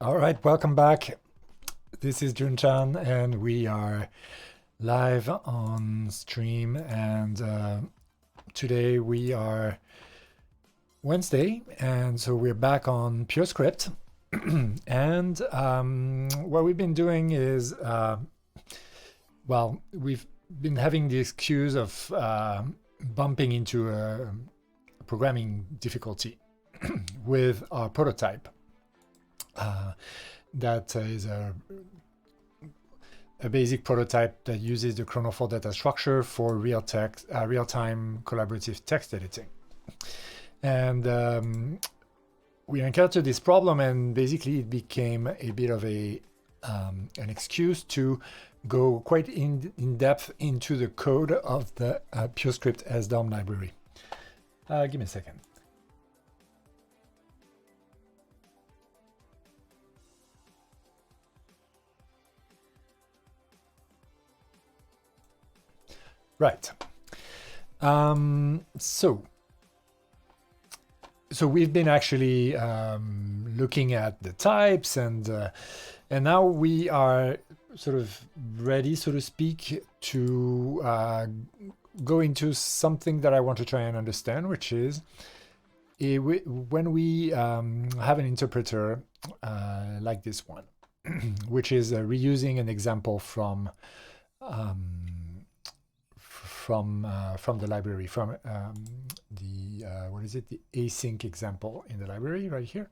All right, welcome back. This is Jun-chan, and we are live on stream. And today we are Wednesday, and so we're back on PureScript. And what we've been doing is, well, we've been having the excuse of bumping into a programming difficulty with our prototype. That is a basic prototype that uses the Chrono4 data structure for real-time collaborative text editing. And we encountered this problem, and basically it became a bit of an excuse to go quite in depth into the code of the purescript-sdom library. Give me a second. Right. So we've been actually looking at the types, and now we are sort of ready, so to speak, to go into something that I want to try and understand, which is when we have an interpreter like this one, which is reusing an example from the library, from the what is it, the async example in the library right here,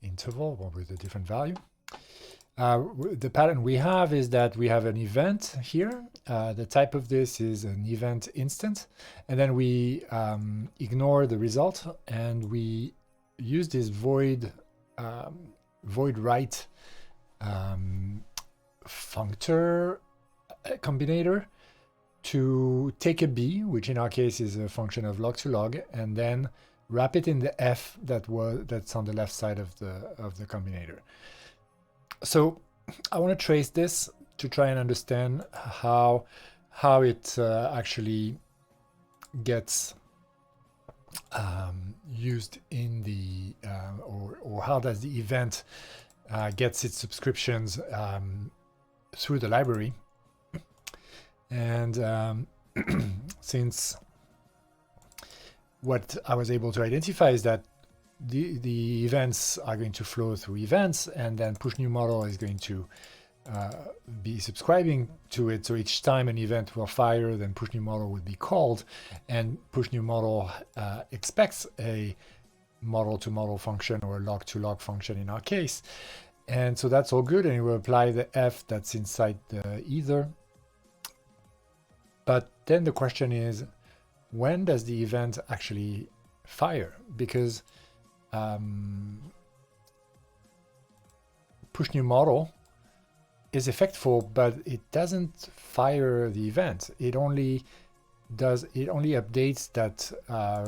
interval with a different value. The pattern we have is that we have an event here. The type of this is an event instance, and then we ignore the result, and we use this void right functor combinator to take a b, which in our case is a function of log to log, and then wrap it in the f that's on the left side of the combinator. So I want to trace this to try and understand how it actually gets used in the or how does the event gets its subscriptions through the library. And since what I was able to identify is that the events are going to flow through events, and then push new model is going to be subscribing to it. So each time an event will fire, then push new model would be called, and push new model expects a model to model function or a log to log function in our case. And so that's all good, and it will apply the f that's inside the either. But then the question is, when does the event actually fire? Because push new model is effectful, but it doesn't fire the event. It only updates that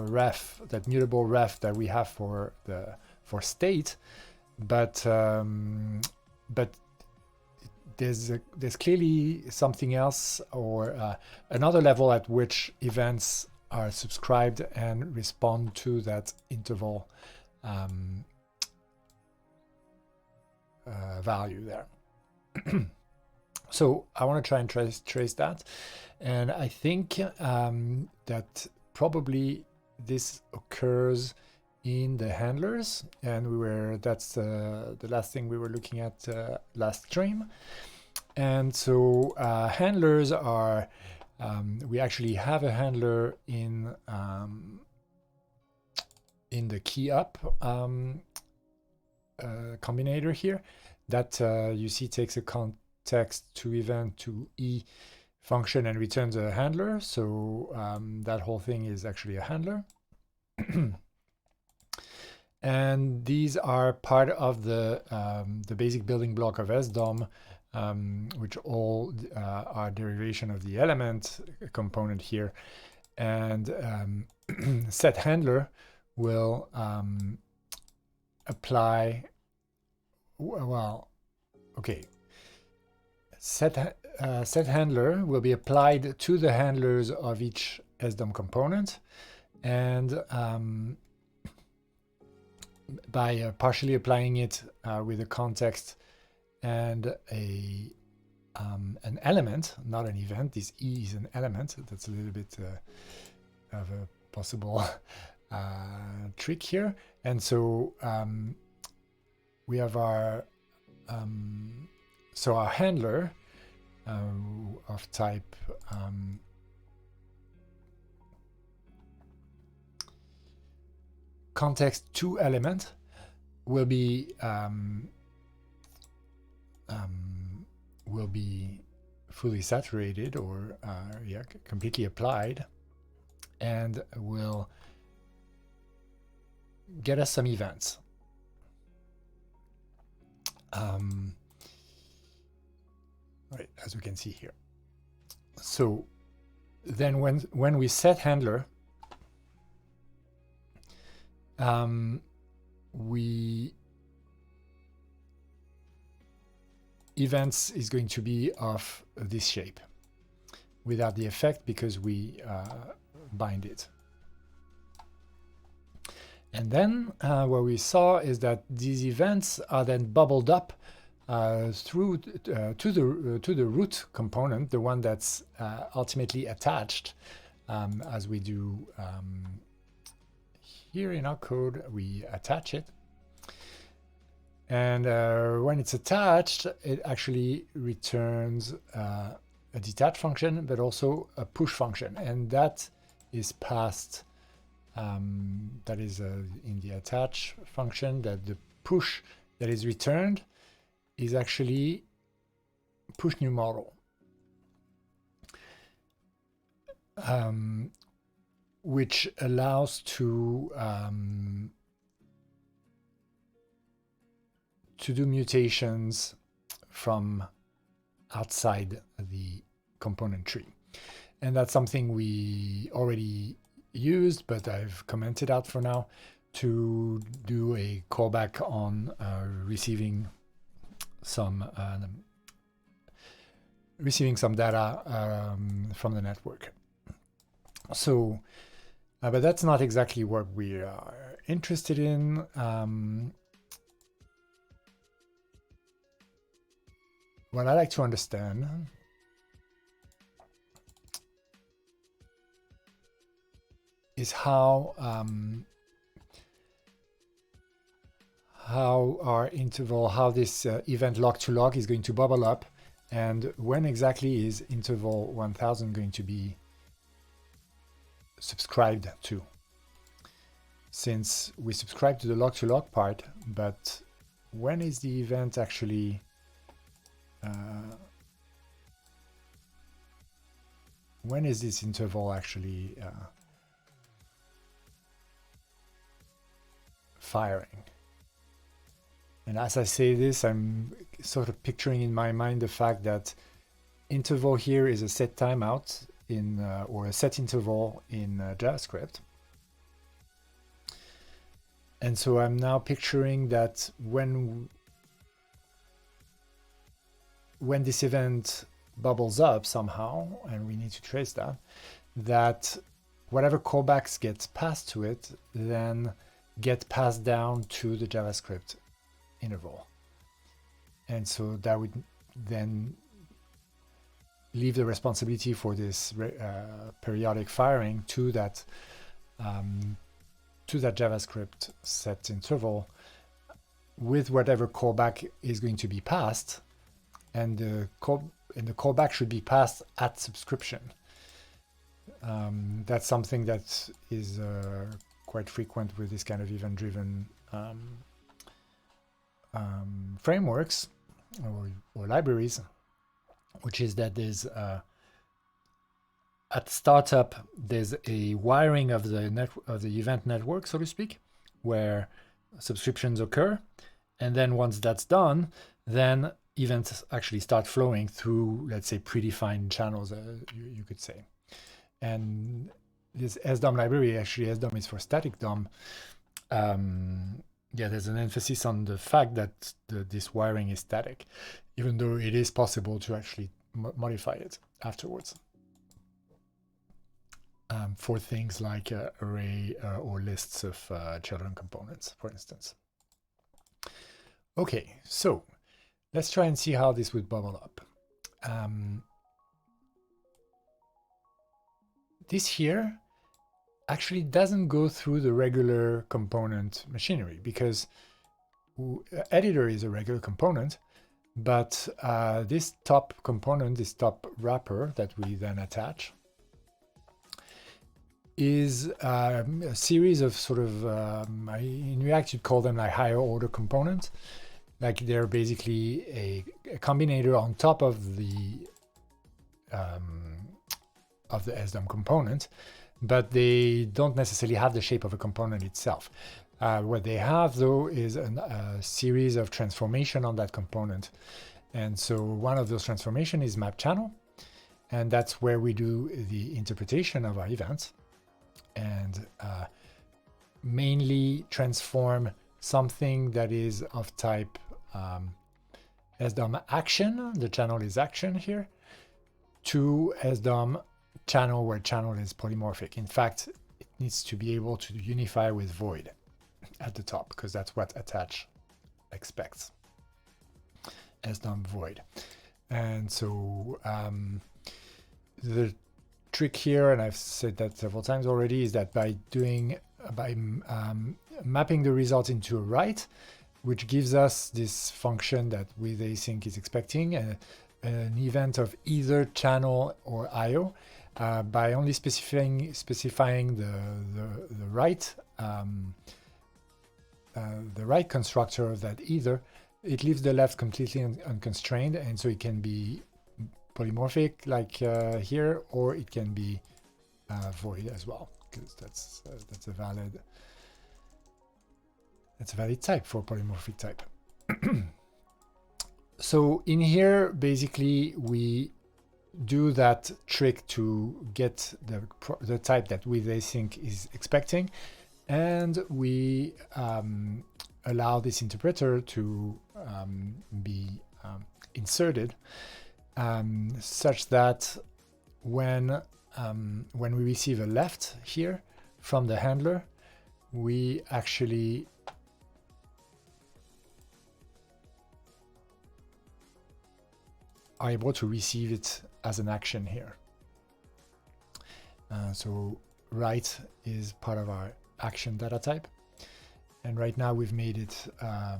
ref, that mutable ref that we have for state, but there's clearly something else, or another level at which events are subscribed and respond to that interval value there. So I want to try and trace that, and I think that probably this occurs in the handlers, and that's the last thing we were looking at last stream. And so handlers are we actually have a handler in the key up combinator here that you see takes a context to event to e function and returns a handler. So that whole thing is actually a handler. And these are part of the basic building block of SDOM, which all are derivation of the element component here. And set handler will apply, well, okay. Set handler will be applied to the handlers of each SDOM component, and by partially applying it with a context and an element, not an event. This E is an element. That's a little bit of a possible trick here. And so we have our our handler of type context to element will be fully saturated or completely applied, and will get us some events. Right, as we can see here. So then when we set handler, events is going to be of this shape without the effect because we bind it. And then what we saw is that these events are then bubbled up through to the root component, the one that's ultimately attached, as we do here in our code. We attach it, and when it's attached, it actually returns a detach function, but also a push function, and that is passed. That is in the attach function, that the push that is returned is actually push new model, which allows to do mutations from outside the component tree. And that's something we already used, but I've commented out for now, to do a callback on receiving some data from the network. So, but that's not exactly what we are interested in. What I like to understand is how our interval, how this event log to log is going to bubble up, and when exactly is interval 1000 going to be subscribed to. Since we subscribe to the log to log part, but when is the event actually when is this interval actually firing? And as I say this, I'm sort of picturing in my mind the fact that interval here is a set timeout in or a set interval in JavaScript. And so I'm now picturing that when this event bubbles up somehow, and we need to trace that, that whatever callbacks gets passed to it then get passed down to the JavaScript interval. And so that would then leave the responsibility for this periodic firing to that JavaScript set interval with whatever callback is going to be passed, and the callback should be passed at subscription. That's something that is quite frequent with this kind of event-driven frameworks or libraries, which is that there's at startup there's a wiring of the event network, so to speak, where subscriptions occur, and then once that's done, then events actually start flowing through, let's say, predefined channels, you could say. And this sdom library, actually sdom is for static DOM. Yeah, there's an emphasis on the fact that this wiring is static, even though it is possible to actually modify it afterwards. for things like array or lists of children components, for instance. Okay, so let's try and see how this would bubble up. This here actually doesn't go through the regular component machinery, because editor is a regular component, but this top component, this top wrapper that we then attach, is a series of sort of, in React you'd call them like higher order components. Like they're basically a combinator on top of the SDOM component, but they don't necessarily have the shape of a component itself. What they have though is a series of transformation on that component. And so one of those transformation is map channel, and that's where we do the interpretation of our events and mainly transform something that is of type SDOM action, the channel is action here, to SDOM channel, where channel is polymorphic. In fact, it needs to be able to unify with void at the top, because that's what attach expects, SDOM void. And so the trick here, and I've said that several times already, is that by mapping the result into a write, which gives us this function that with async is expecting an event of either channel or IO, by only specifying the write constructor of that either, it leaves the left completely unconstrained, and so it can be polymorphic like here, or it can be void as well, because that's a valid type for polymorphic type. So in here, basically, we do that trick to get the type that with async is expecting, and we allow this interpreter to be inserted such that when we receive a left here from the handler, we actually are able to receive it as an action here. So write is part of our action data type, and right now we've made it a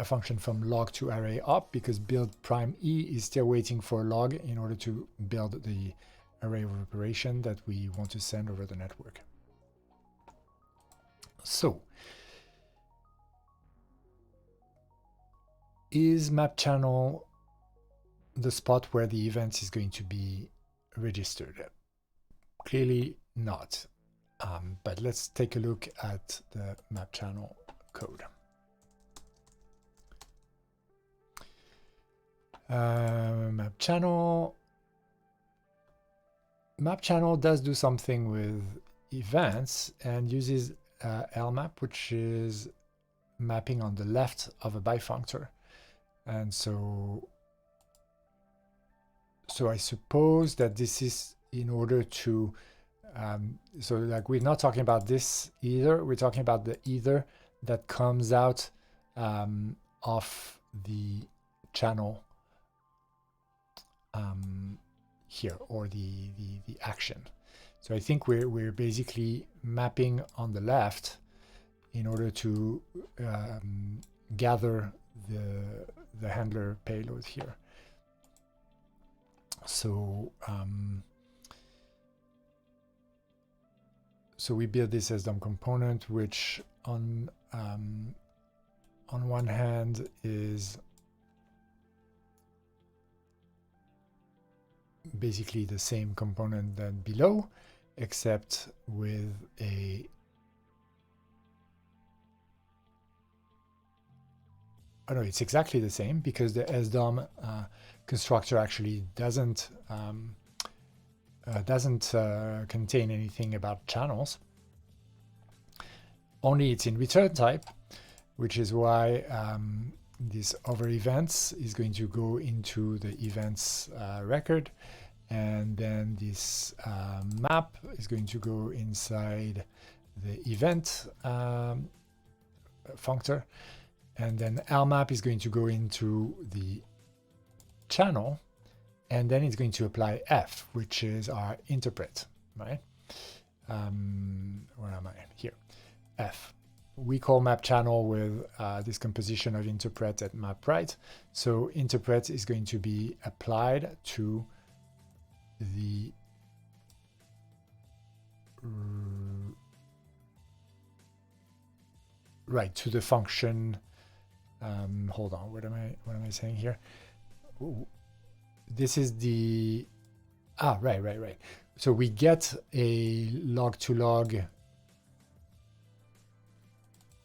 function from log to array up, because build prime e is still waiting for log in order to build the array of operation that we want to send over the network. So is map channel the spot where the event is going to be registered? Clearly not, but let's take a look at the map channel code. Map channel does do something with events and uses lmap, which is mapping on the left of a bifunctor. And so I suppose that this is in order to so like we're not talking about this either, we're talking about the either that comes out of the channel here, or the action. So I think we're basically mapping on the left in order to gather the handler payload here. So so we build this SDOM component, which on one hand is basically the same component than below, except with a oh no, it's exactly the same, because the SDOM constructor actually doesn't contain anything about channels. Only it's in return type, which is why this over events is going to go into the events record, and then this map is going to go inside the event functor, and then lmap is going to go into the channel, and then it's going to apply f, which is our interpret, right? Where am I? Here, f. We call map channel with this composition of interpret at map right. So interpret is going to be applied to the right, to the function. Hold on, what am I saying here? Ooh, this is the right. So we get a log to log.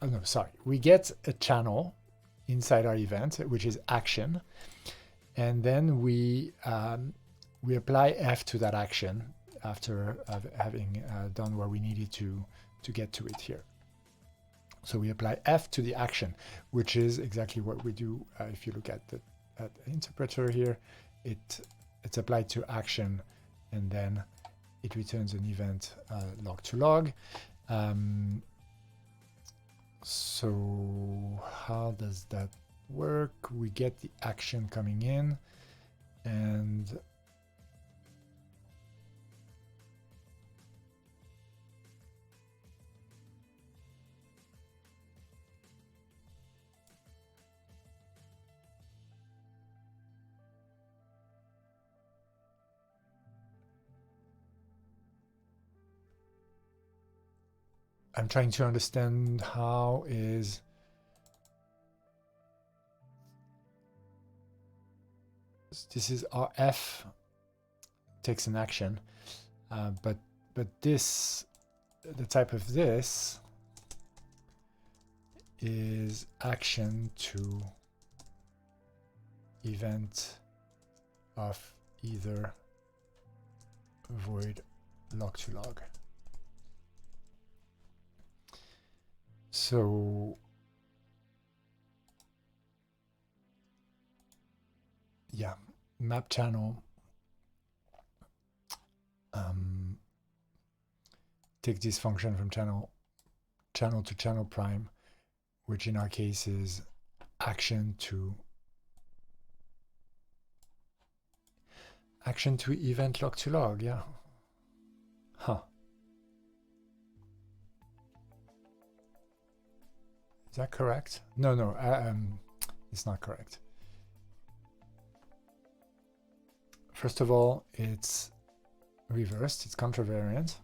Oh no, sorry. We get a channel inside our event, which is action, and then we apply f to that action after having done what we needed to get to it here. So we apply f to the action, which is exactly what we do. If you look at the interpreter here, it's applied to action, and then it returns an event log to log. So how does that work? We get the action coming in, and I'm trying to understand how is this is our f takes an action, but this, the type of this is action to event of either void log to log. So yeah, map channel take this function from channel to channel prime, which in our case is action to event log to log. Yeah. Huh. Is that correct? No, it's not correct. First of all, it's reversed, it's contravariant.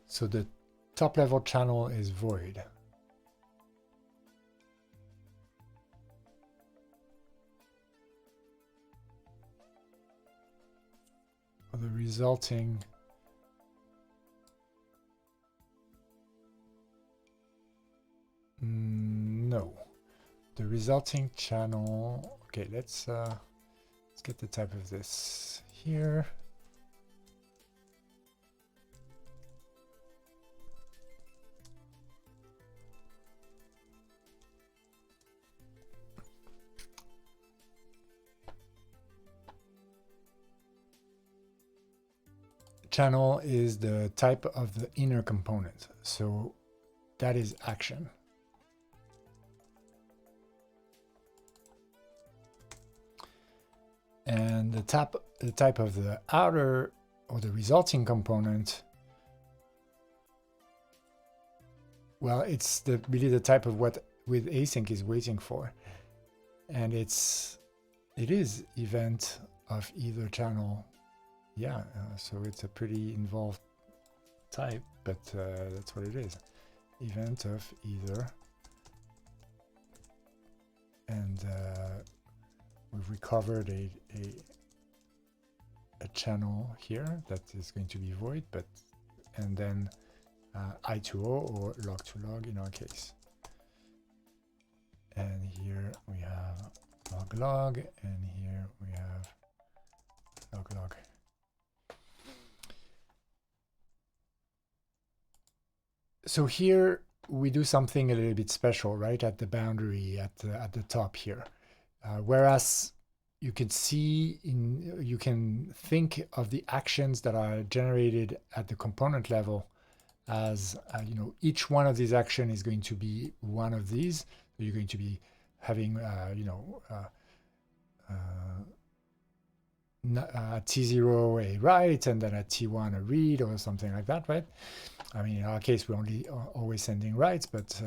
So the top level channel is void. The resulting no, the resulting channel. Okay, let's get the type of this here. Channel is the type of the inner component, so that is action. And the type of the outer or the resulting component, well, it's really the type of what with async is waiting for, and it is event of either channel. Yeah, so it's a pretty involved type, but that's what it is. Event of either, and we've recovered a channel here that is going to be void, and then I2O or log to log in our case. And here we have log log, and here we have log log. So here we do something a little bit special, right, at the boundary at the top here. Whereas you can see you can think of the actions that are generated at the component level as each one of these actions is going to be one of these. So you're going to be having at T0 a write and then at T1 a read or something like that, right? I mean, in our case, we're only always sending writes, but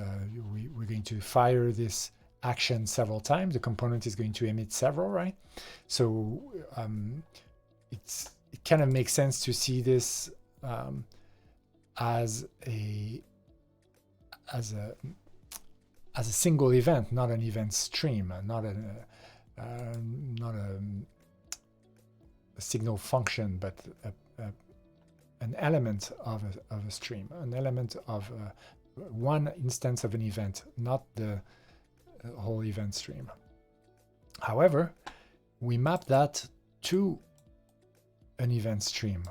we're going to fire this action several times. The component is going to emit several, right? So it kind of makes sense to see this as a single event, not an event stream, not a signal function, but an element of a stream, an element of one instance of an event, not the whole event stream. However, we map that to an event stream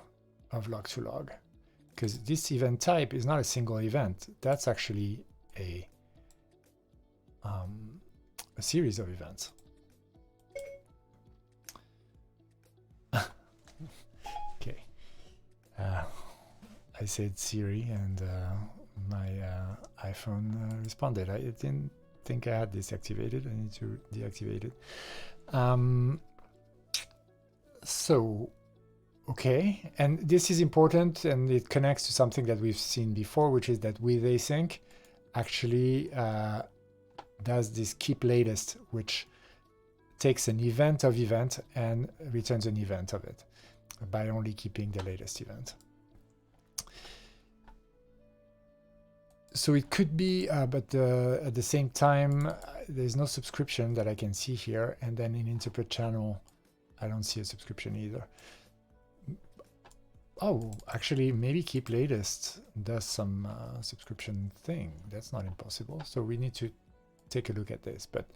of log to log, because this event type is not a single event. That's actually a series of events. Okay, I said Siri and my iPhone responded. I didn't think I had this activated. I need to deactivate it. So, okay, and this is important, and it connects to something that we've seen before, which is that with async actually does this keep latest, which takes an event of event and returns an event of it by only keeping the latest event. So it could be, but at the same time, there's no subscription that I can see here. And then in interpret channel, I don't see a subscription either. Oh, actually, maybe keep latest does some subscription thing. That's not impossible. So we need to take a look at this. But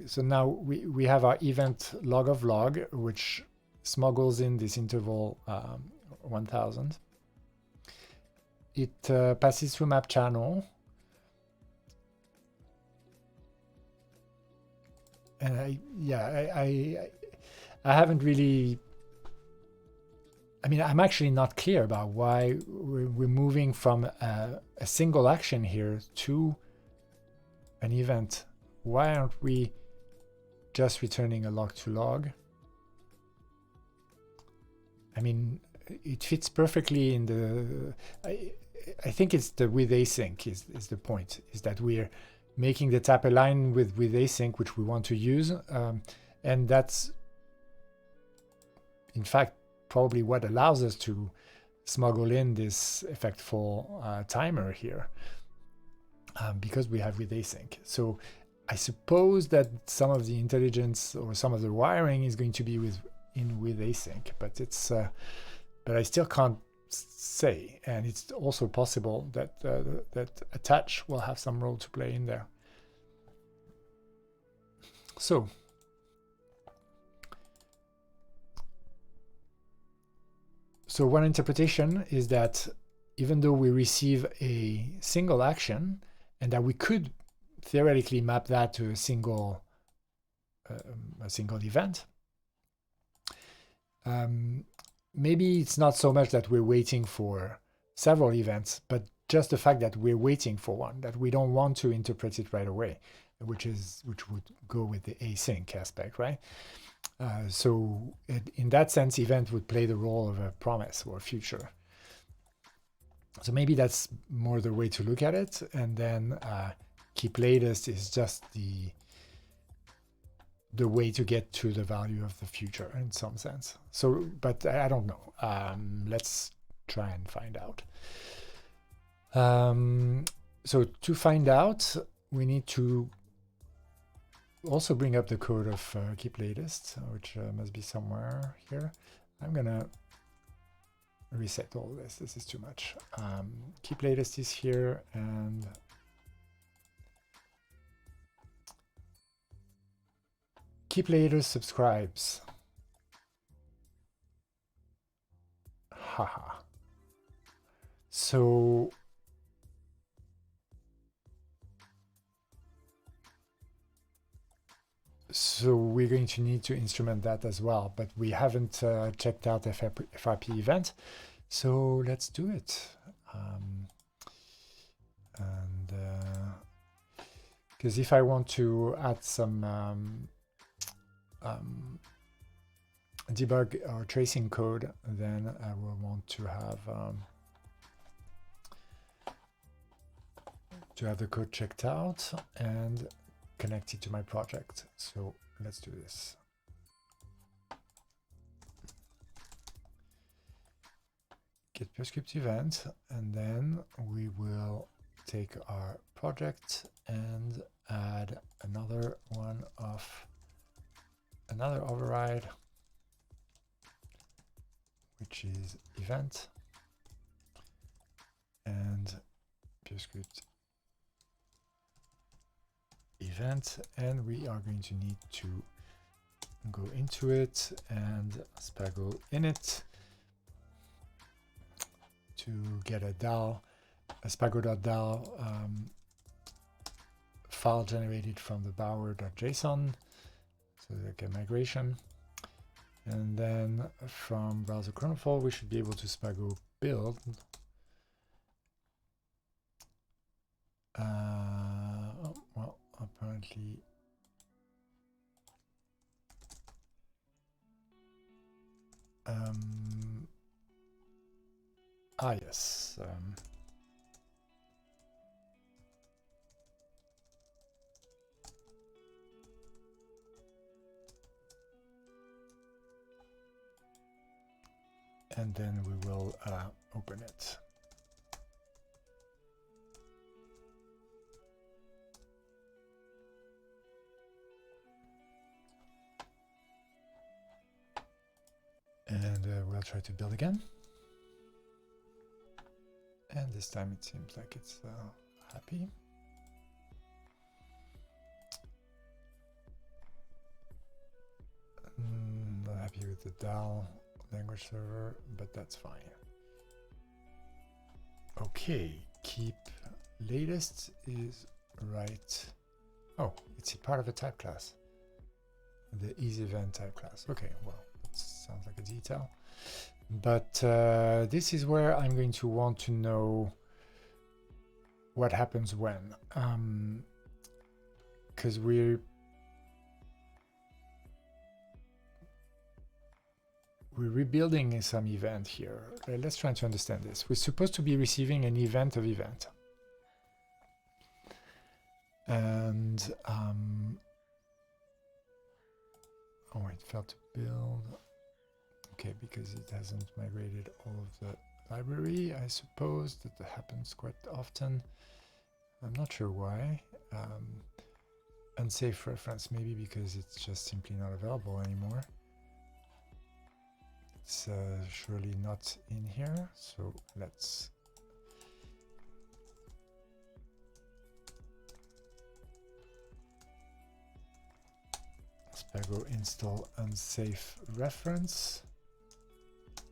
so now we have our event log of log, which smuggles in this interval 1000. It passes through map channel. And I haven't really, I mean, I'm actually not clear about why we're moving from a single action here to an event. Why aren't we just returning a log to log? I mean, it fits perfectly in the, I think it's the with async is the point, is that we're making the tap align with async, which we want to use. And that's, in fact, probably what allows us to smuggle in this effectful timer here, because we have with async. So I suppose that some of the intelligence or some of the wiring is going to be with async, but it's but I still can't say, and it's also possible that that attach will have some role to play in there. So one interpretation is that even though we receive a single action, and that we could theoretically map that to a single event, maybe it's not so much that we're waiting for several events, but just the fact that we're waiting for one, that we don't want to interpret it right away, which would go with the async aspect, right? So in that sense, event would play the role of a promise or a future. So maybe that's more the way to look at it. And then keep latest is just the way to get to the value of the future in some sense. So, but I don't know. Let's try and find out. So to find out, we need to also bring up the code of keep latest, which must be somewhere here. I'm gonna reset all this. This is too much. Keep latest is here, and keep latest subscribes. Haha. So So we're going to need to instrument that as well, but we haven't checked out FRP event. So let's do it. Because if I want to add some debug or tracing code, then I will want to have the code checked out and connected to my project. So let's do this. Get purescript event, and then we will take our project and add another one of another override, which is event, and purescript event, and we are going to need to go into it and spago init to get a DAL, a spago.dal file generated from the bower.json, so like a migration. And then from browser kernel we should be able to spago build well, apparently yes, and then we will open it. And we'll try to build again. And this time it seems like it's happy. Not happy with the DAL language server, but that's fine. Okay, keep latest is right. Oh, it's a part of a type class. The isEvent type class. Okay, well, that sounds like a detail. But this is where I'm going to want to know what happens when. Because we're rebuilding some event here. Let's try to understand this. We're supposed to be receiving an event of event. And oh, it failed to build. Okay, because it hasn't migrated all of the library. I suppose that happens quite often. I'm not sure why. Unsafe reference, maybe because it's just simply not available anymore. It's surely not in here, so let's spago install unsafe reference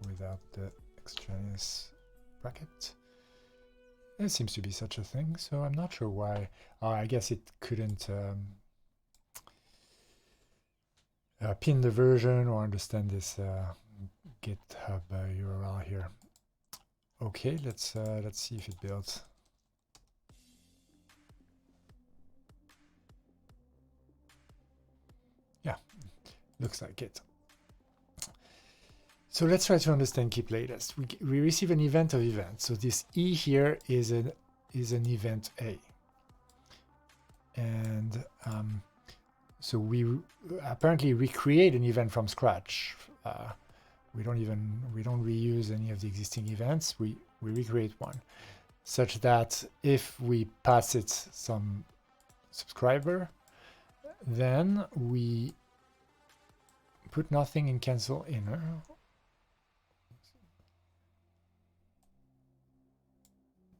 without the extraneous bracket. There seems to be such a thing, so I'm not sure why. I guess it couldn't pin the version or understand this GitHub URL here. Okay, let's see if it builds. Yeah, looks like it. So let's try to understand keep latest. We receive an event of event. So this E here is an event A, and so we apparently recreate an event from scratch. We don't reuse any of the existing events. We recreate one, such that if we pass it some subscriber, then we put nothing in cancel inner.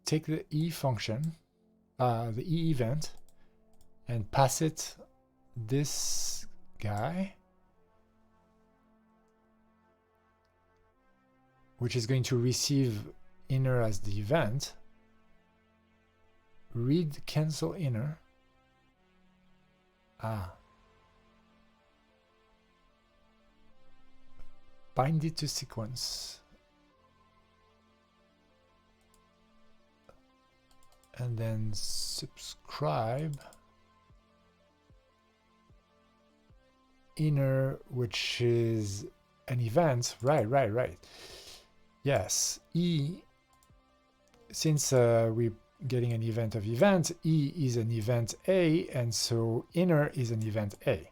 Take the E function, the E event, and pass it this guy, which is going to receive inner as the event, read cancel inner. bind it to sequence. And then subscribe inner, which is an event. Right. Yes, E, since we're getting an event of event, E is an event A, and so inner is an event A.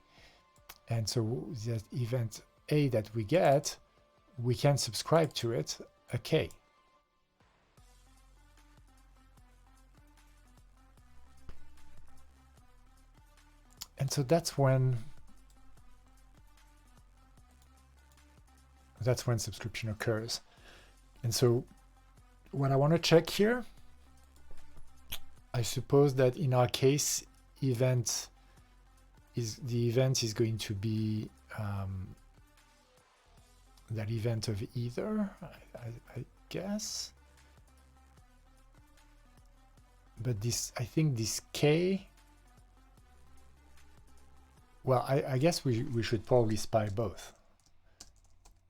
And so that event A that we get, we can subscribe to it a K. And so that's when subscription occurs. And so what I want to check here, I suppose that in our case, the event is going to be that event of either, I guess. But this, I think this K, well, I guess we should probably spy both.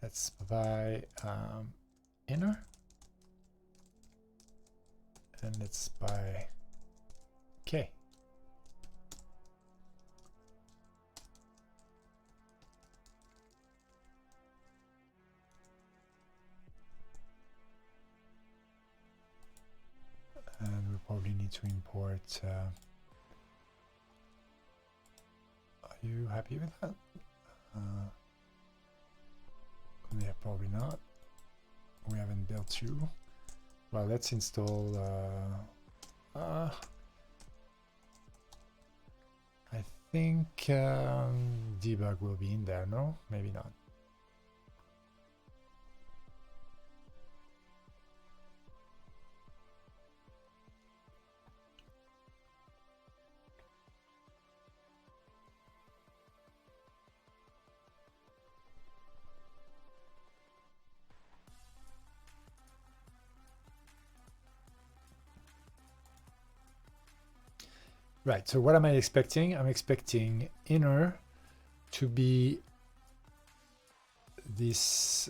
Let's spy inner, and let's spy K. And we probably need to import. Are you happy with that? Yeah, probably not. We haven't built you. Well, let's install. I think debug will be in there. No, maybe not. Right, so what am I expecting? I'm expecting inner to be this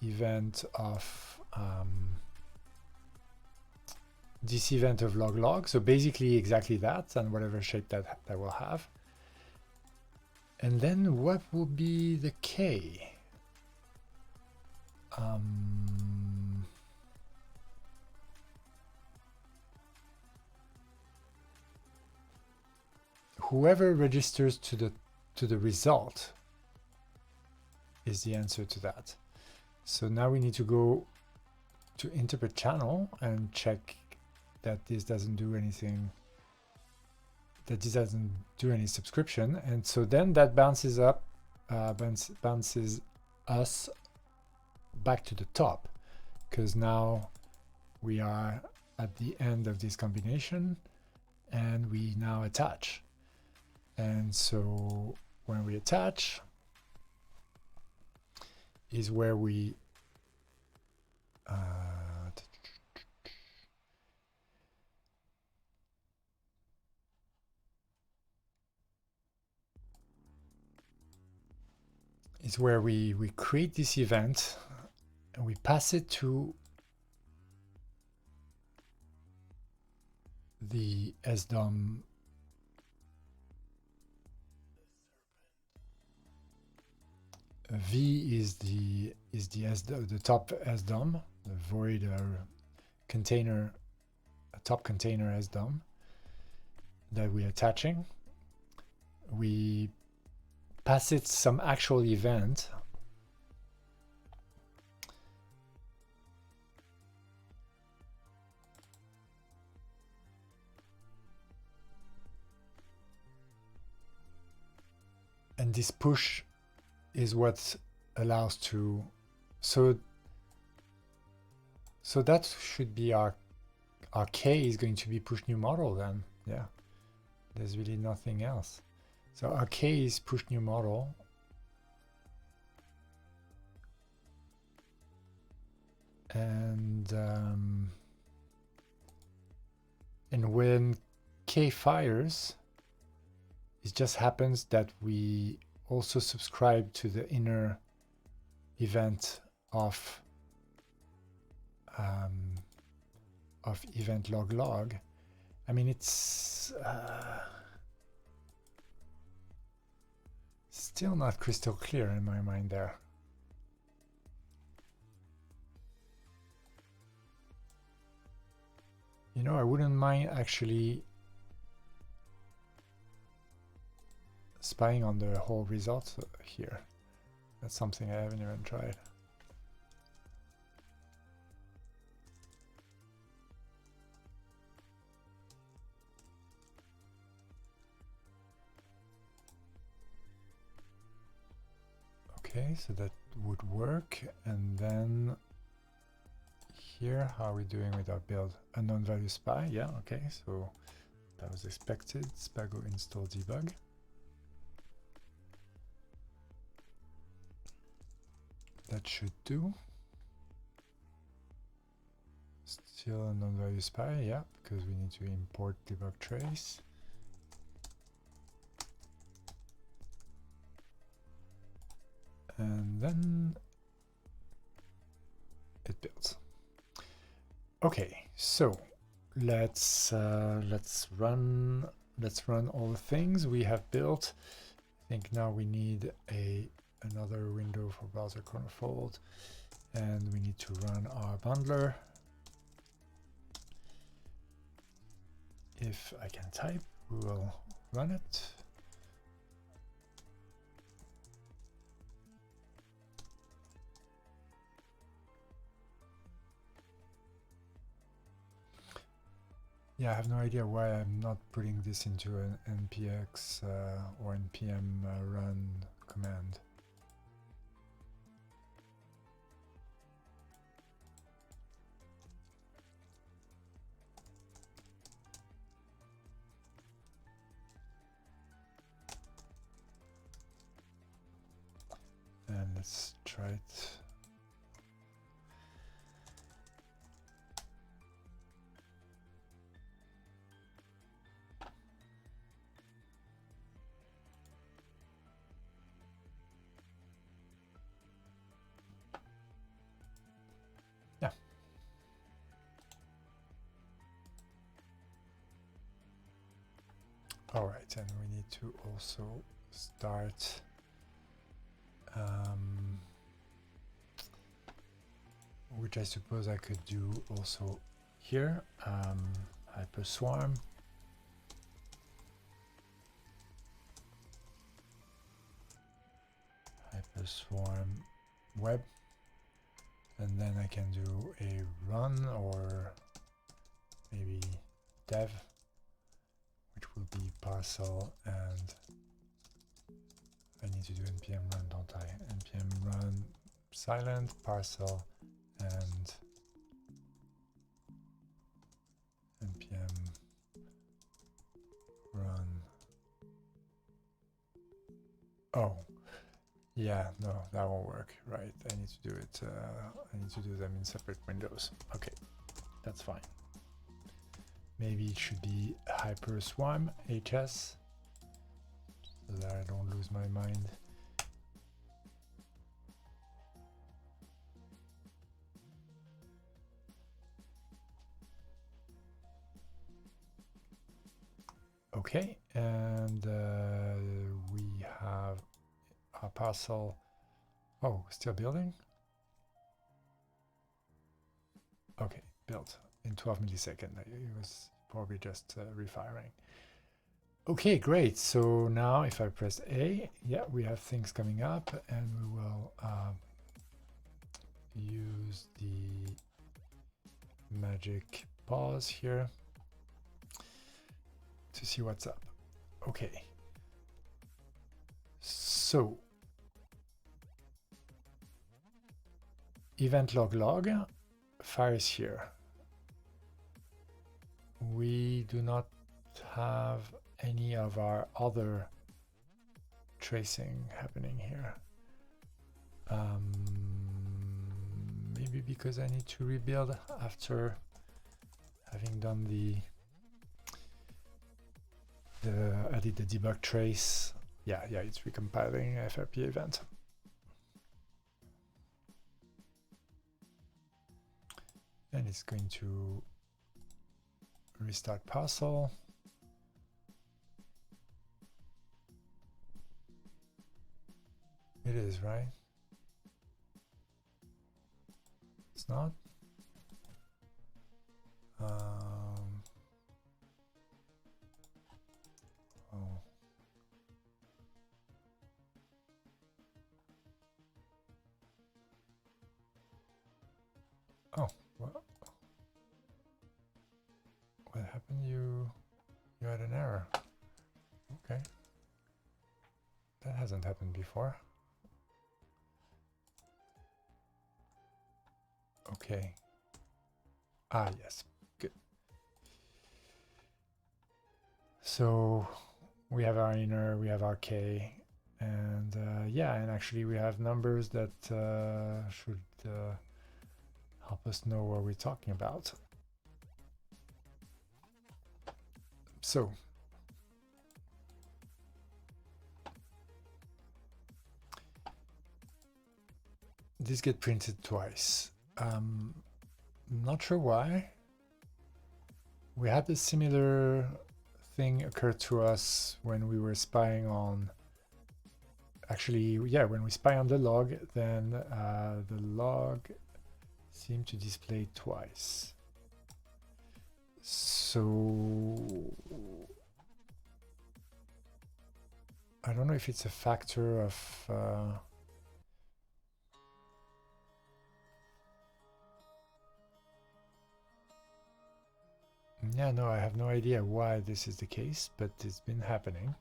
event of log. So basically exactly that, and whatever shape that will have. And then what will be the K? Whoever registers to the result is the answer to that. So now we need to go to interpret channel and check that this doesn't do anything, that this doesn't do any subscription. And so then that bounces up, bounces us back to the top, because now we are at the end of this combination and we now attach. And so when we attach is where we create this event and we pass it to the SDOM V is the top SDOM, the void container, a top container SDOM that we're attaching. We pass it some actual event. And this push is what allows to, so that should be our K is going to be push new model then. Yeah, there's really nothing else. So our K is push new model. And when K fires, it just happens that we also subscribe to the inner event of event log. I mean, it's still not crystal clear in my mind there. You know, I wouldn't mind actually spying on the whole result here. That's something I haven't even tried. Okay, so that would work. And then here, how are we doing with our build? Unknown value spy, yeah, okay, so that was expected. Spago install debug. That should do. Still unknown value spy, yeah, because we need to import debug trace. And then it builds. Okay, so let's run all the things we have built. I think now we need another window for browser confold, and we need to run our bundler. If I can type, we will run it. Yeah, I have no idea why I'm not putting this into an npx or npm run command. And let's try it. Yeah. All right, and we need to also start which I suppose I could do also here, hyperswarm. Hyperswarm web, and then I can do a run or maybe dev, which will be parcel, and I need to do npm run, don't I? Npm run silent parcel and npm run. Oh, yeah, no, that won't work. Right, I need to do it. I need to do them in separate windows. Okay, that's fine. Maybe it should be hyperswarm hs, so that I don't lose my mind. Okay, and we have our parcel. Oh, still building? Okay, built in 12 milliseconds. It was probably just refiring. Okay, great. So now if I press A, yeah, we have things coming up, and we will use the magic pause here to see what's up. Okay. So event log fires here. We do not have any of our other tracing happening here. Maybe because I need to rebuild after having done I did the debug trace. Yeah, it's recompiling FRP event. and it's going to restart parcel. It is, right? It's not. Oh. Oh, what happened? You had an error. Okay. That hasn't happened before. Okay. Ah, yes. Good. So we have our inner, we have our K, and yeah, and actually we have numbers that should help us know what we're talking about. So these get printed twice. Not sure why. We had a similar thing occur to us when we were spying on, actually, yeah, when we spy on the log, then the log seemed to display twice. So I don't know if it's a factor of yeah, no, I have no idea why this is the case, but it's been happening.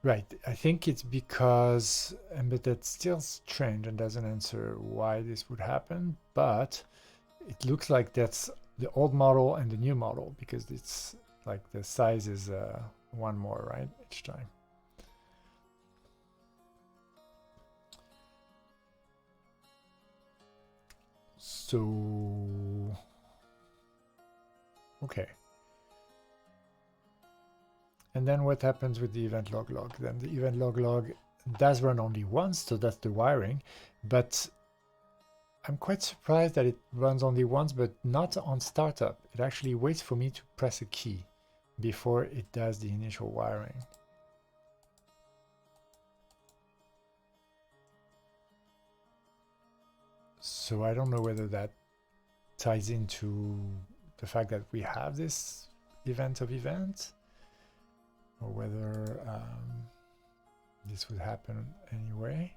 Right, I think it's because, but that's still strange and doesn't answer why this would happen, but it looks like that's the old model and the new model, because it's like the size is one more, right, each time. So, okay. And then what happens with the event log? Then the event log does run only once, so that's the wiring, but I'm quite surprised that it runs only once, but not on startup. It actually waits for me to press a key before it does the initial wiring. So I don't know whether that ties into the fact that we have this event of events, or whether this would happen anyway.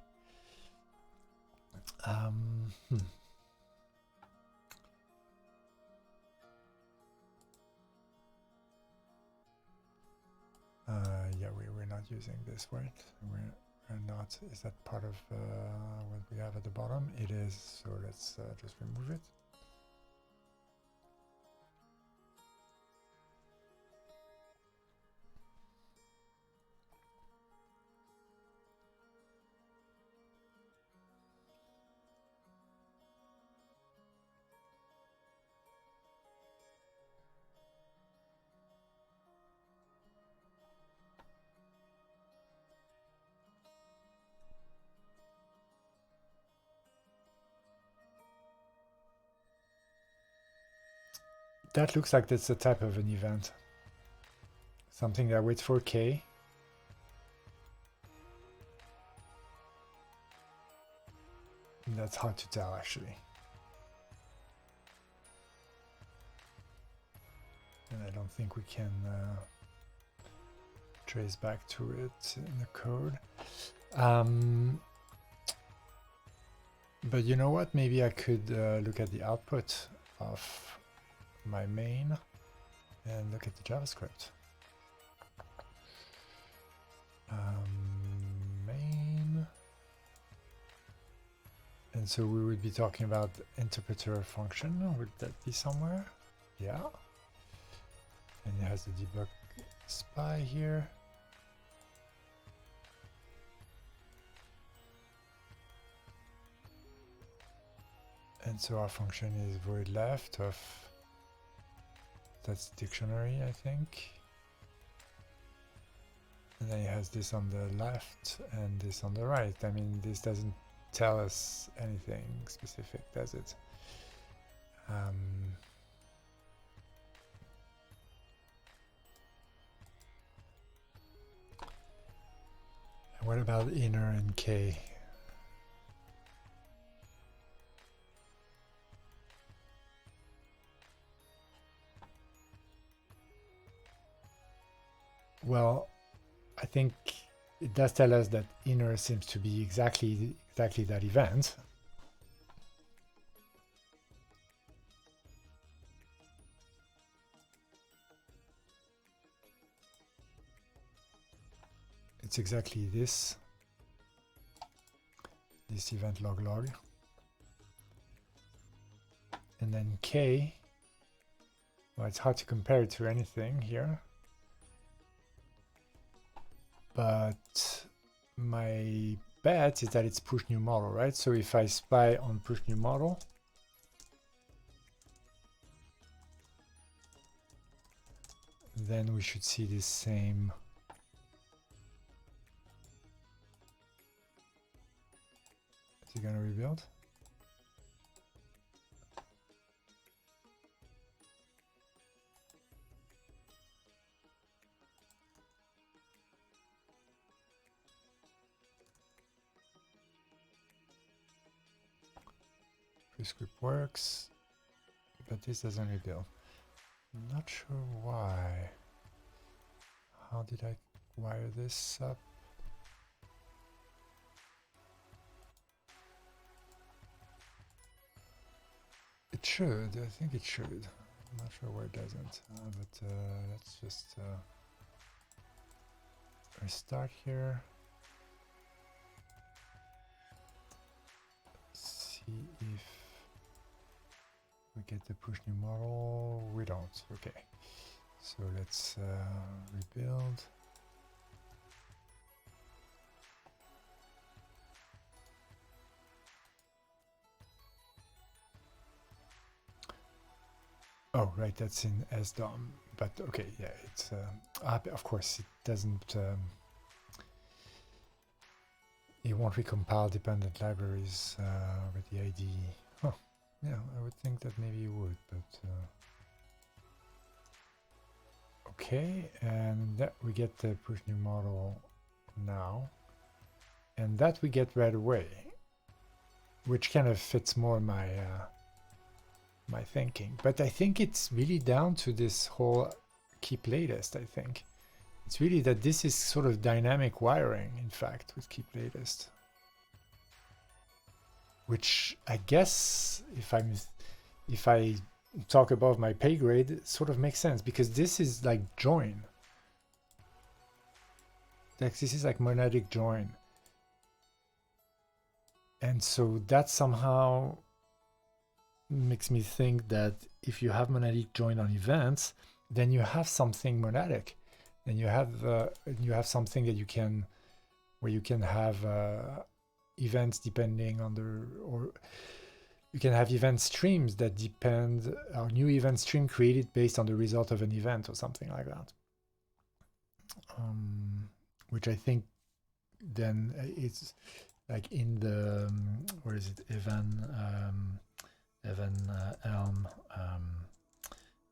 Yeah, we're not using this, right? We're not. Is that part of what we have at the bottom? It is, so let's just remove it. That looks like that's a type of an event. Something that waits for K. And that's hard to tell, actually. And I don't think we can trace back to it in the code. But you know what? Maybe I could look at the output of my main and look at the JavaScript. Main. And so we would be talking about interpreter function. Would that be somewhere? Yeah. And it has the debug spy here. And so our function is void left of, that's dictionary, I think. And then it has this on the left and this on the right. I mean, this doesn't tell us anything specific, does it? What about inner and k? Well, I think it does tell us that inner seems to be exactly that event. It's exactly this event log. And then k, well, it's hard to compare it to anything here. But my bet is that it's push new model, right? So if I spy on push new model, then we should see this same is it gonna rebuild? Script works, but this doesn't rebuild. Not sure why. How did I wire this up? It should, I think it should. I'm not sure why it doesn't, but let's just restart here. See if we get the push new model. We don't. Okay, so let's rebuild. Oh, right, that's in sdom. But okay, yeah, it's of course it doesn't. It won't recompile dependent libraries with the ID. Huh. Yeah, I would think that maybe it would, but okay, and that we get the push new model now, and that we get right away, which kind of fits more my my thinking. But I think it's really down to this whole keep latest. I think it's really that this is sort of dynamic wiring, in fact, with keep latest. Which I guess, if I talk above my pay grade, it sort of makes sense, because this is like join. Like this is like monadic join. And so that somehow makes me think that if you have monadic join on events, then you have something monadic. And you have something that you can, where you can have events depending on or you can have event streams that depend, or new event stream created based on the result of an event or something like that. Which I think then it's like in the where is it, Evan Elm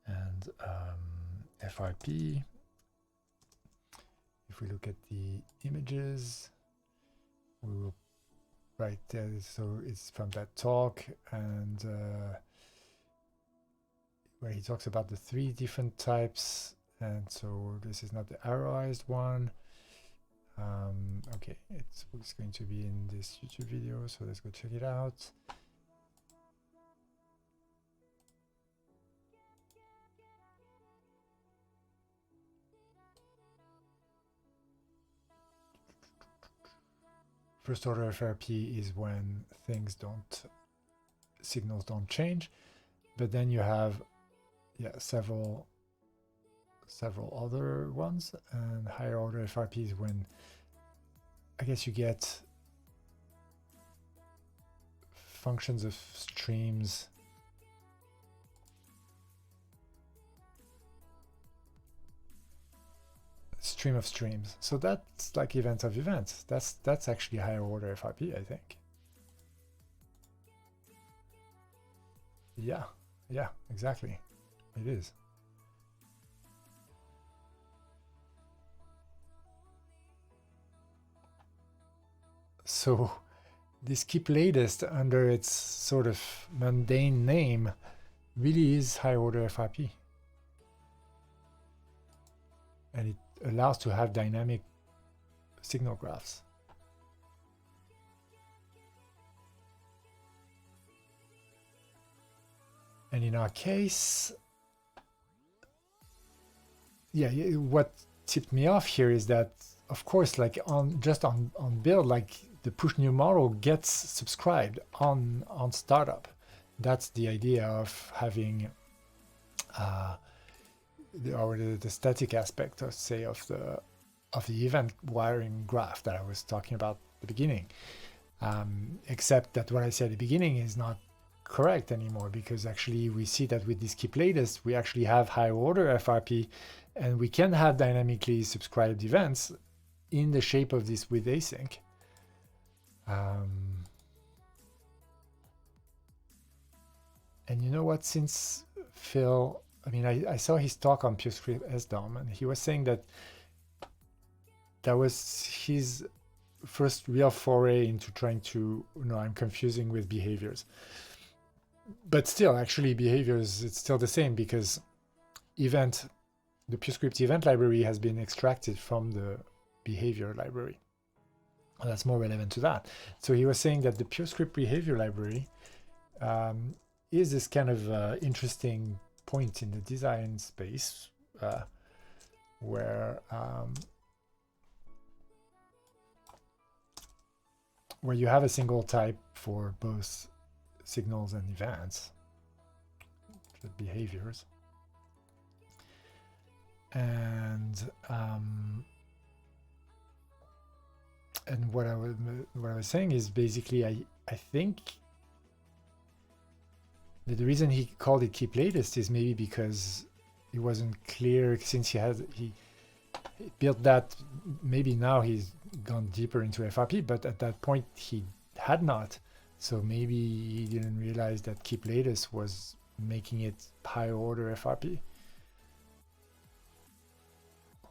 and FRP. If we look at the images, we will right there. So it's from that talk, and where he talks about the 3 different types, and so this is not the arrowized one. Okay, it's going to be in this YouTube video, so let's go check it out. First order FRP is when signals don't change, but then you have several other ones, and higher order FRP is when I guess you get functions of streams stream of streams. So that's like event of events. That's actually higher order FRP, I think. Yeah, yeah, exactly. It is. So this keep latest under its sort of mundane name really is high order FRP. And it allows to have dynamic signal graphs. And in our case, yeah, what tipped me off here is that, of course, like on build, like the push new model gets subscribed on startup. That's the idea of having the static aspect, of say, of the event wiring graph that I was talking about at the beginning. Except that what I said at the beginning is not correct anymore, because actually we see that with this keep latest we actually have high order FRP, and we can have dynamically subscribed events in the shape of this with async. And you know what, since Phil, I mean, I saw his talk on purescript-sdom, and he was saying that was his first real foray into trying to, I'm confusing with behaviors. But still, actually, behaviors, it's still the same, because the purescript event library has been extracted from the behavior library. That's more relevant to that. So he was saying that the purescript behavior library is this kind of interesting point in the design space where you have a single type for both signals and events, the behaviors. And what I was saying is basically I think that the reason he called it keep latest is maybe because it wasn't clear, since he built that. Maybe now he's gone deeper into FRP, but at that point he had not. So maybe he didn't realize that keep latest was making it higher order FRP.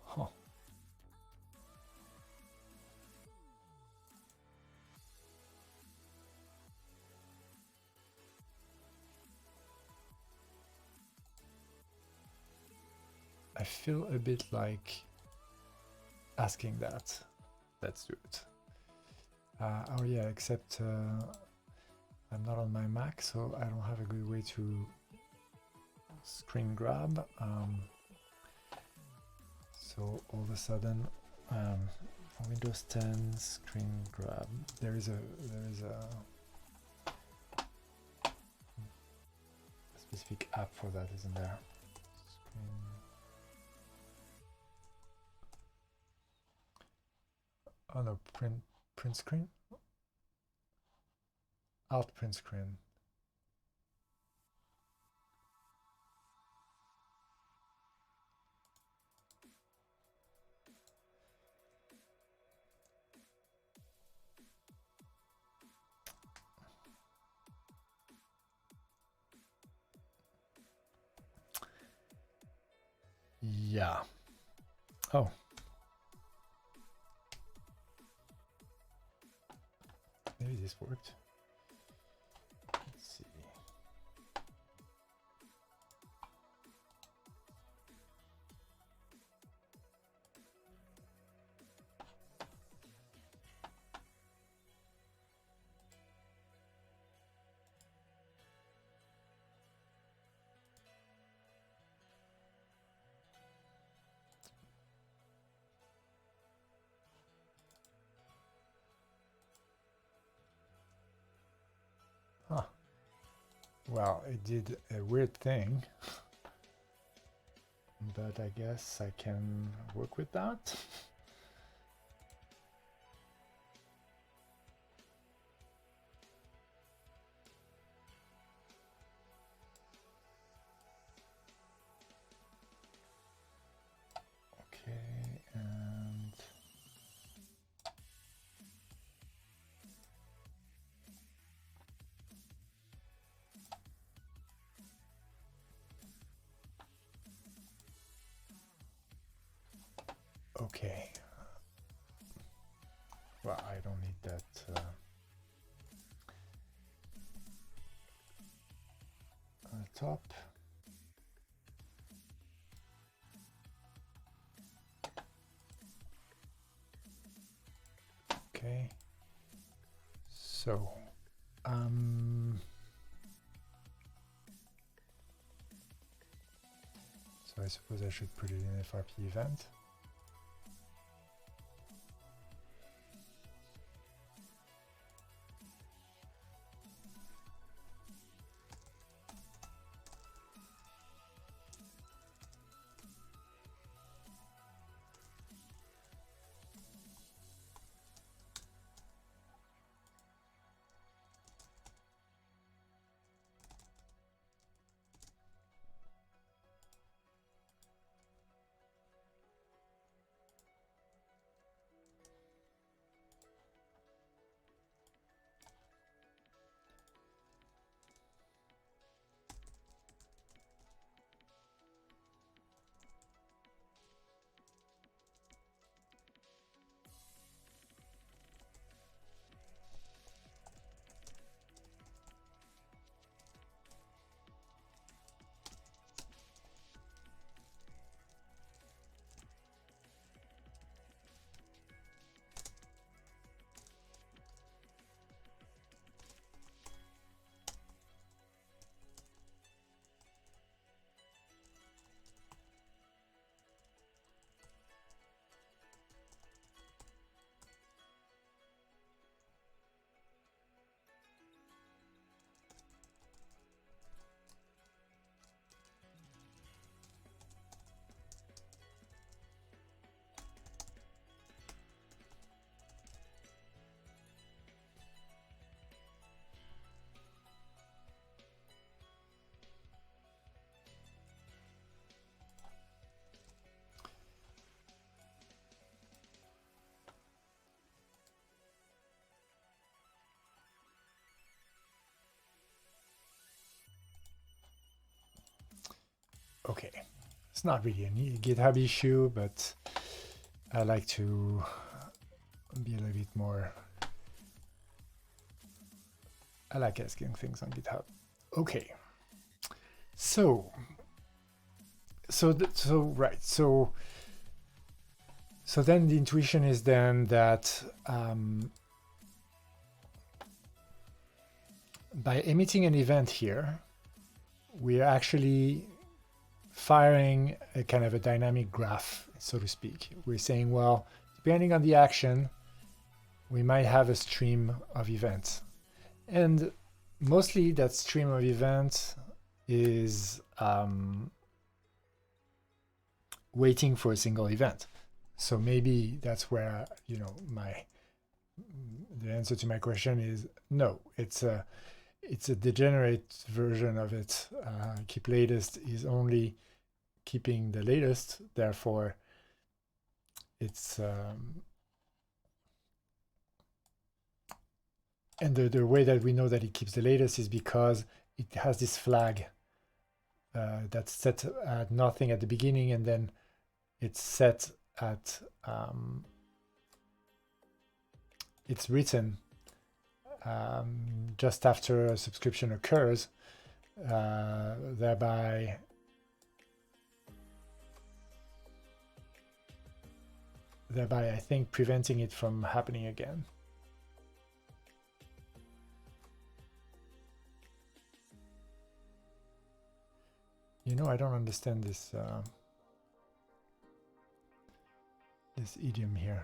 Huh. I feel a bit like asking that. Let's do it. Oh yeah, except I'm not on my Mac, so I don't have a good way to screen grab. So all of a sudden, Windows 10 screen grab. There is a specific app for that, isn't there? Screen. Oh no, print screen? Alt print screen. Yeah. Oh. Maybe this worked. Let's see. Huh. Well, it did a weird thing, but I guess I can work with that. Okay, and Okay. Well, I don't need that. On the top. Okay. So, so I suppose I should put it in FRP event. Okay, it's not really a GitHub issue, but I like to be a little bit more. I like asking things on GitHub. Okay, so then the intuition is then that by emitting an event here, we are actually firing a kind of a dynamic graph, so to speak. We're saying, well, depending on the action, we might have a stream of events. And mostly that stream of events is waiting for a single event. So maybe that's where, you know, the answer to my question is no. It's a degenerate version of it. Keep latest is only keeping the latest, therefore it's and the way that we know that it keeps the latest is because it has this flag that's set at nothing at the beginning, and then it's set at it's written just after a subscription occurs, thereby I think preventing it from happening again. You know, I don't understand this this idiom here.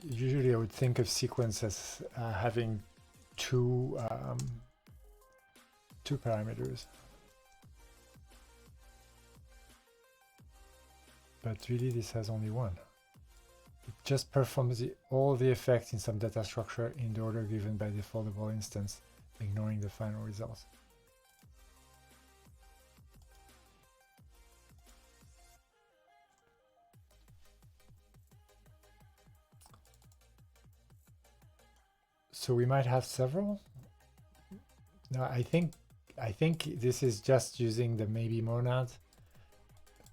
Usually I would think of sequence as having two parameters, but really this has only one. It just performs all the effects in some data structure in the order given by the foldable instance, ignoring the final results. So we might have several. No, I think this is just using the maybe monad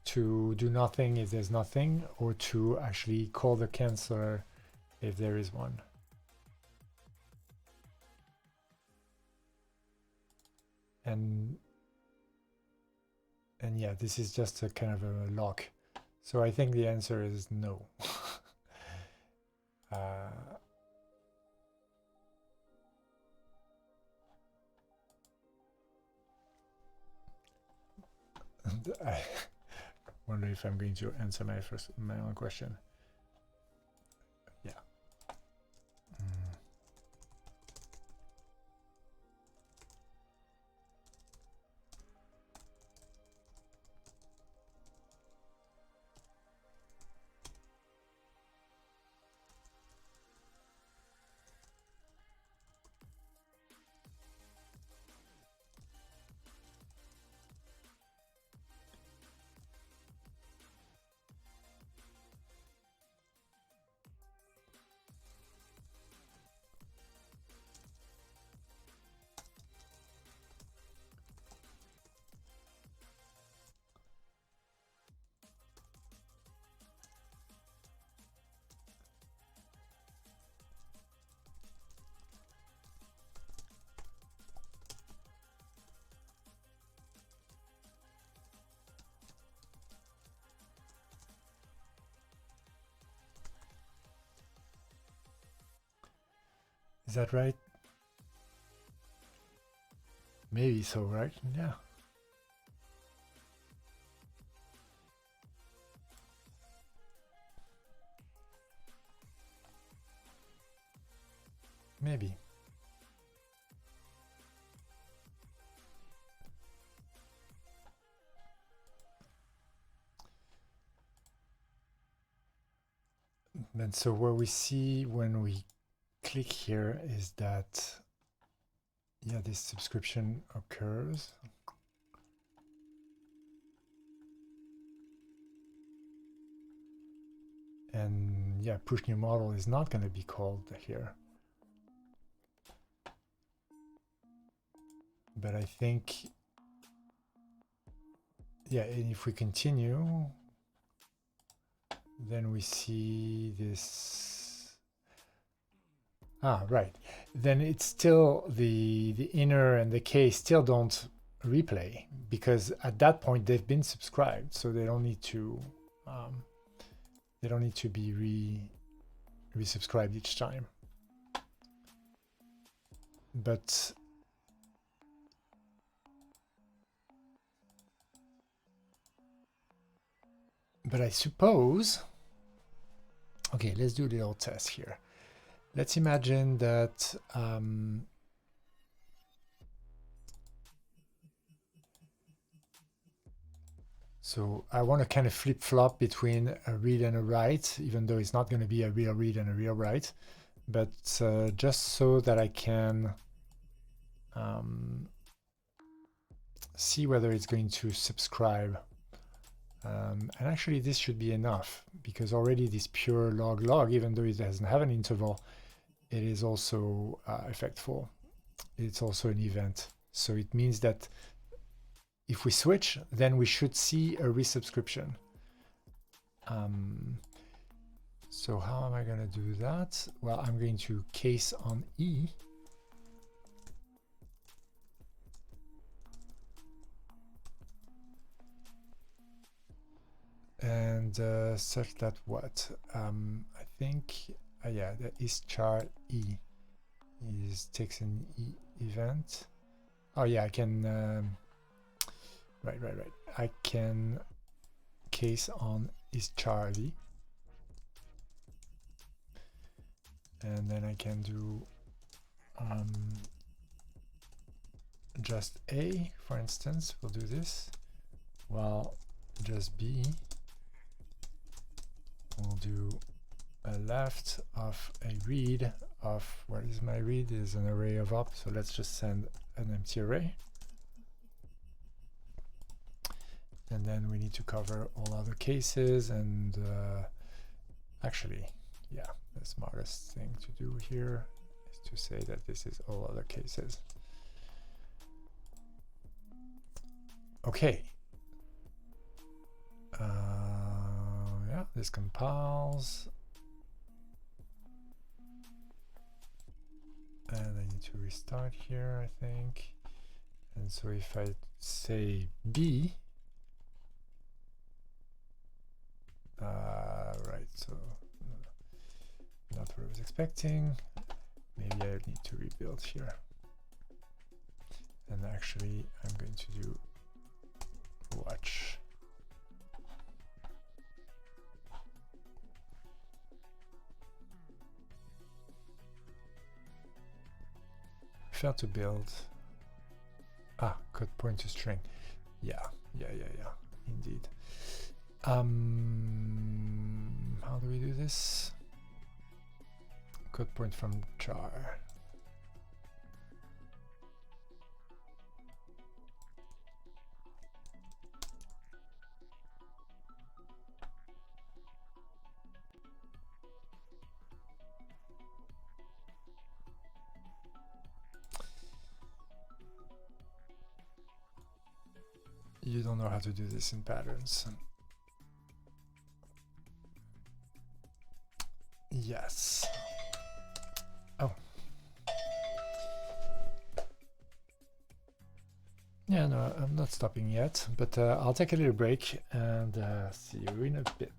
to do nothing if there's nothing, or to actually call the canceller if there is one. And yeah, this is just a kind of a lock. So I think the answer is no. I wonder if I'm going to answer my own question. Yeah. Is that right? Maybe so, right? Yeah. Maybe. And so what we see when we click here is that, yeah, this subscription occurs. And yeah, push new model is not going to be called here. But I think, yeah, and if we continue, then we see this. Ah, right. Then it's still the inner and the case still don't replay, because at that point they've been subscribed, so they don't need to be resubscribed each time. But I suppose, okay, let's do a little test here. Let's imagine that so I want to kind of flip-flop between a read and a write, even though it's not going to be a real read and a real write, but just so that I can see whether it's going to subscribe. And actually this should be enough, because already this pure log, even though it doesn't have an interval, it is also effectful. It's also an event. So it means that if we switch, then we should see a resubscription. So how am I going to do that? Well, I'm going to case on E. And such that what? I think, yeah, the is_char E takes an event. Oh yeah, I can, right. I can case on is_char V. And then I can do just A, for instance. We'll do this. While just B, we'll do a left of a read of, what is my read? Is an array of op, so let's just send an empty array. And then we need to cover all other cases, and actually, yeah, the smartest thing to do here is to say that this is all other cases. Okay. Yeah, this compiles. And I need to restart here, I think. And so if I say B, right, so not what I was expecting. Maybe I need to rebuild here. And actually, I'm going to do watch. Fail to build. Ah, code point to string. Yeah, indeed. How do we do this? Code point from jar. You don't know how to do this in patterns. Yes. Oh. Yeah, no, I'm not stopping yet, but I'll take a little break and see you in a bit.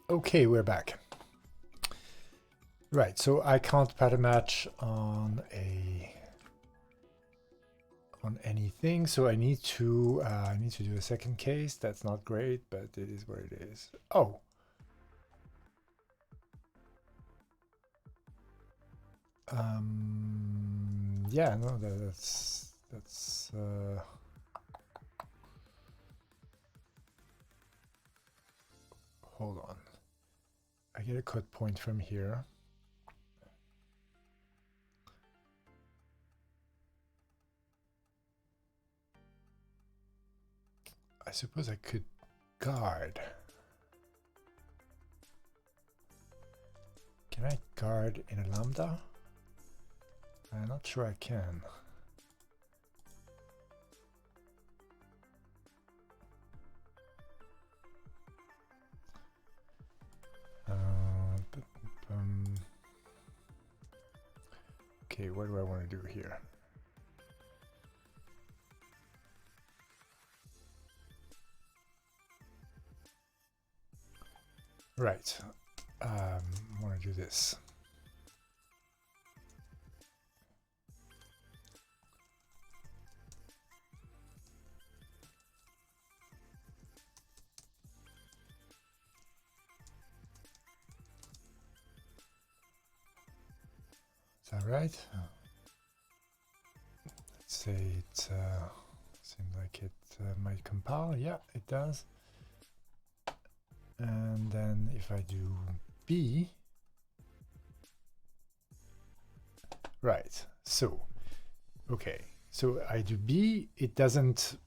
Okay, we're back. Right, so I can't pattern match on anything, so I need to do a second case. That's not great, but it is what it is. Oh. Yeah, no, that's hold on. I get a code point from here. I suppose I could guard. Can I guard in a lambda? I'm not sure I can. okay, what do I want to do here? Right, I want to do this. Is that right? Let's say it seems like it might compile. Yeah, it does. And then if I do B, right, so, okay, so I do B, it doesn't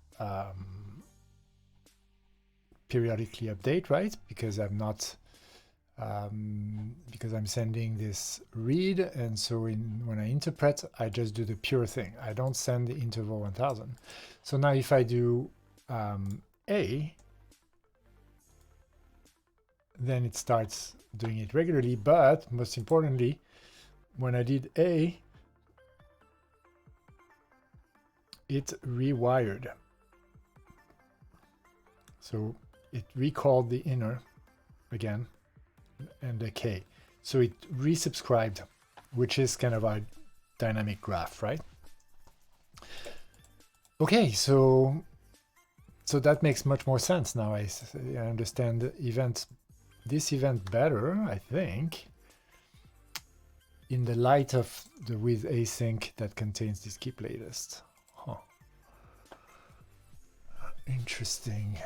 periodically update, right? Because I'm not, because I'm sending this read, and so when I interpret, I just do the pure thing. I don't send the interval 1000. So now if I do A, then it starts doing it regularly, but most importantly, when I did A, it rewired. So it recalled the inner again and the K. So it resubscribed, which is kind of a dynamic graph, right? Okay, so that makes much more sense now. I understand this event better, I think, in the light of the with async that contains this keep latest. Huh. Interesting.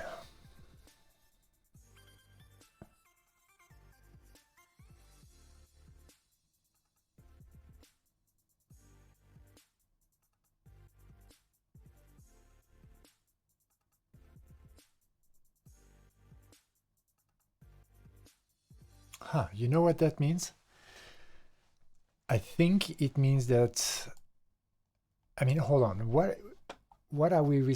Huh, you know what that means? I think it means that, I mean, hold on. What are we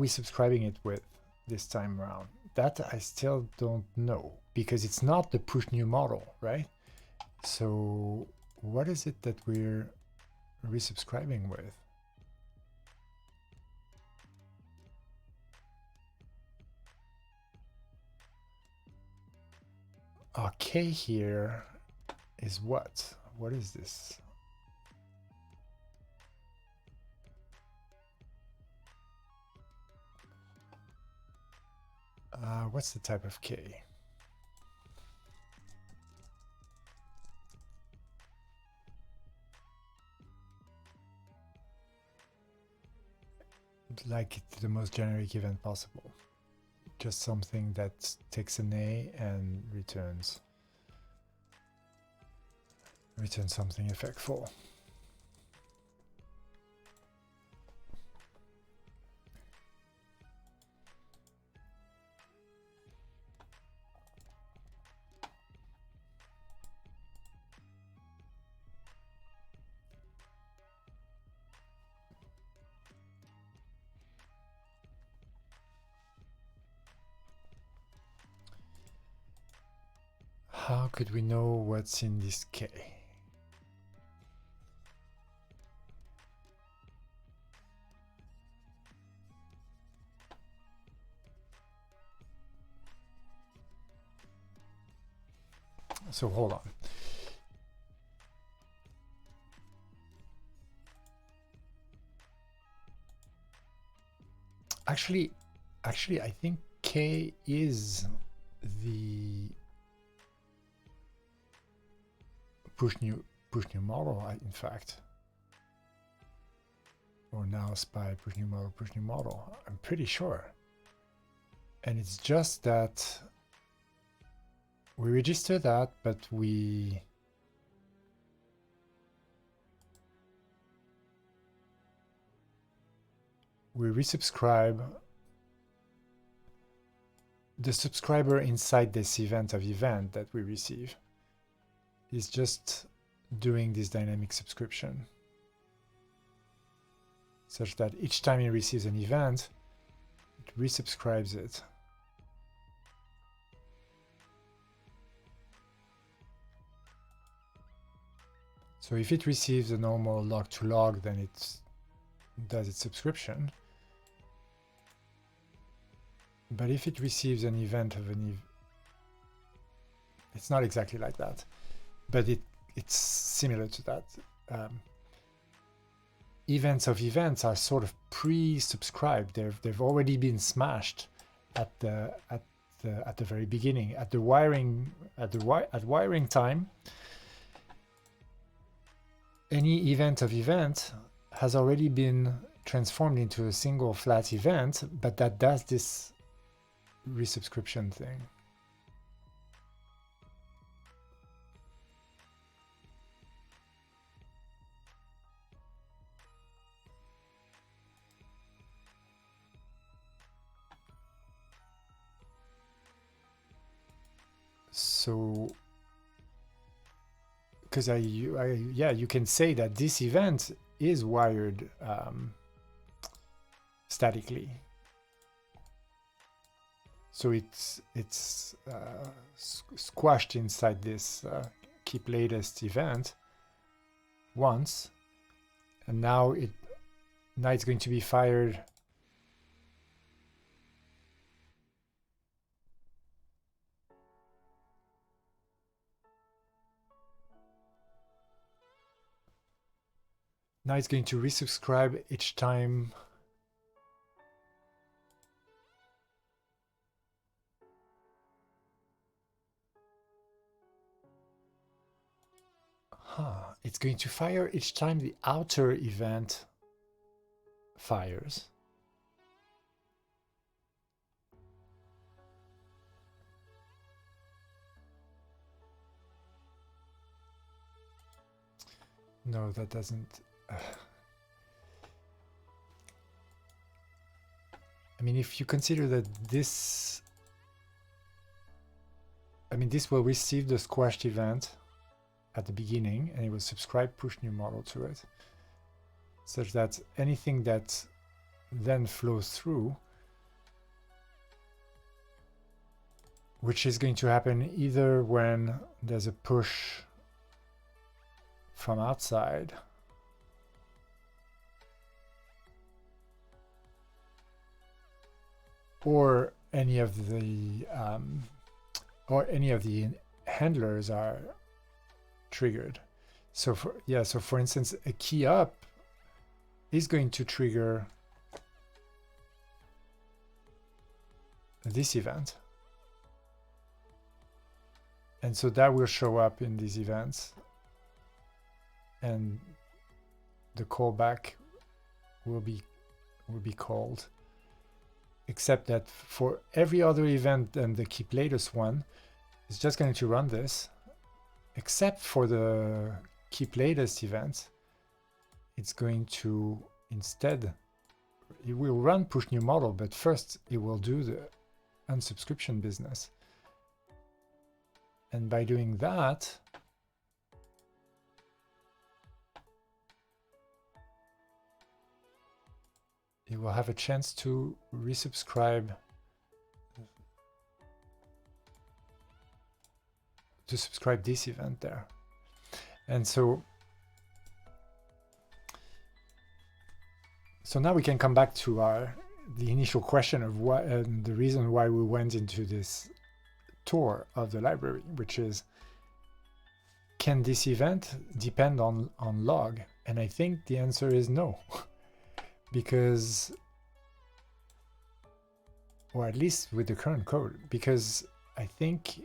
subscribing it with this time around? That I still don't know, because it's not the push new model, right? So what is it that we're resubscribing with? Our K here is what? What is this? What's the type of K? Like the most generic event possible. Just something that takes an A and returns something effectful. How could we know what's in this K? So hold on. Actually, I think K is the push new model, in fact. Or now spy push new model. I'm pretty sure. And it's just that we register that, but we resubscribe the subscriber inside this event of event that we receive is just doing this dynamic subscription, such that each time it receives an event, it resubscribes it. So if it receives a normal log to log, then it does its subscription. But if it receives an event of it's not exactly like that, but it's similar to that. Events of events are sort of pre-subscribed. They've already been smashed at the very beginning, at wiring time. Any event of event has already been transformed into a single flat event, but that does this resubscription thing. So, because yeah, you can say that this event is wired statically. So it's squashed inside this keep latest event once, and now it's going to be fired. Now it's going to resubscribe each time. It's going to fire each time the outer event fires. No, that doesn't. I mean, if you consider that this, this will receive the squashed event at the beginning, and it will subscribe push new model to it, such that anything that then flows through, which is going to happen either when there's a push from outside, or any of the handlers are triggered. So for instance, a key up is going to trigger this event, and so that will show up in these events, and the callback will be called, except that for every other event than the keep latest one, it's just going to run this. Except for the keep latest event, it's going to instead, it will run push new model, but first it will do the unsubscription business. And by doing that, it will have a chance to resubscribe, to subscribe this event there. And so now we can come back to the initial question of what, and the reason why we went into this tour of the library, which is, can this event depend on log? And I think the answer is no. Because, or at least with the current code, because I think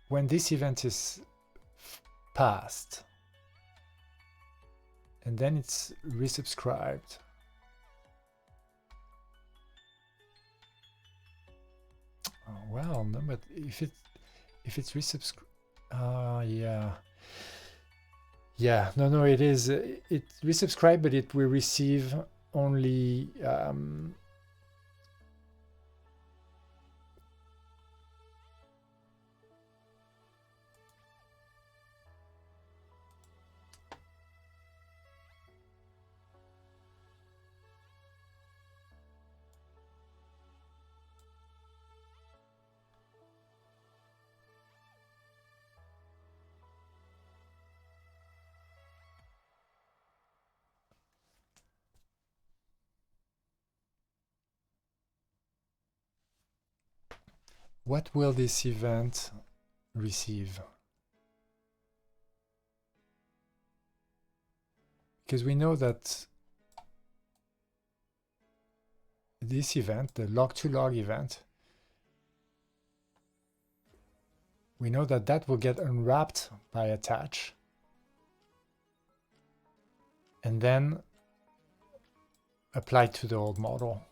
when this event is passed and then it's resubscribed, well, no, but if it's resubscribed, yeah, no, it is. It resubscribe, but it will receive only what will this event receive? Because we know that this event, the log2log event, we know that that will get unwrapped by attach and then applied to the old model.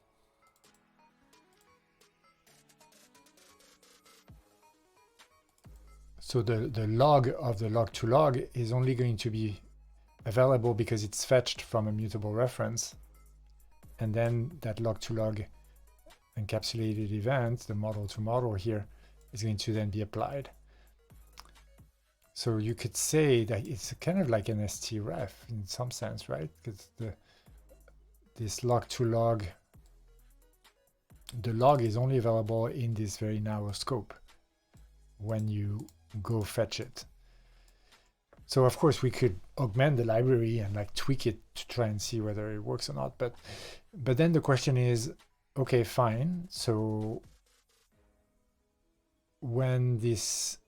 So the log of the log2log is only going to be available because it's fetched from a mutable reference. And then that log2log encapsulated event, the model to model here, is going to then be applied. So you could say that it's kind of like an stref in some sense, right? Because this log2log, the log is only available in this very narrow scope when you go fetch it. So of course we could augment the library and like tweak it to try and see whether it works or not. But then the question is, okay, fine. So when this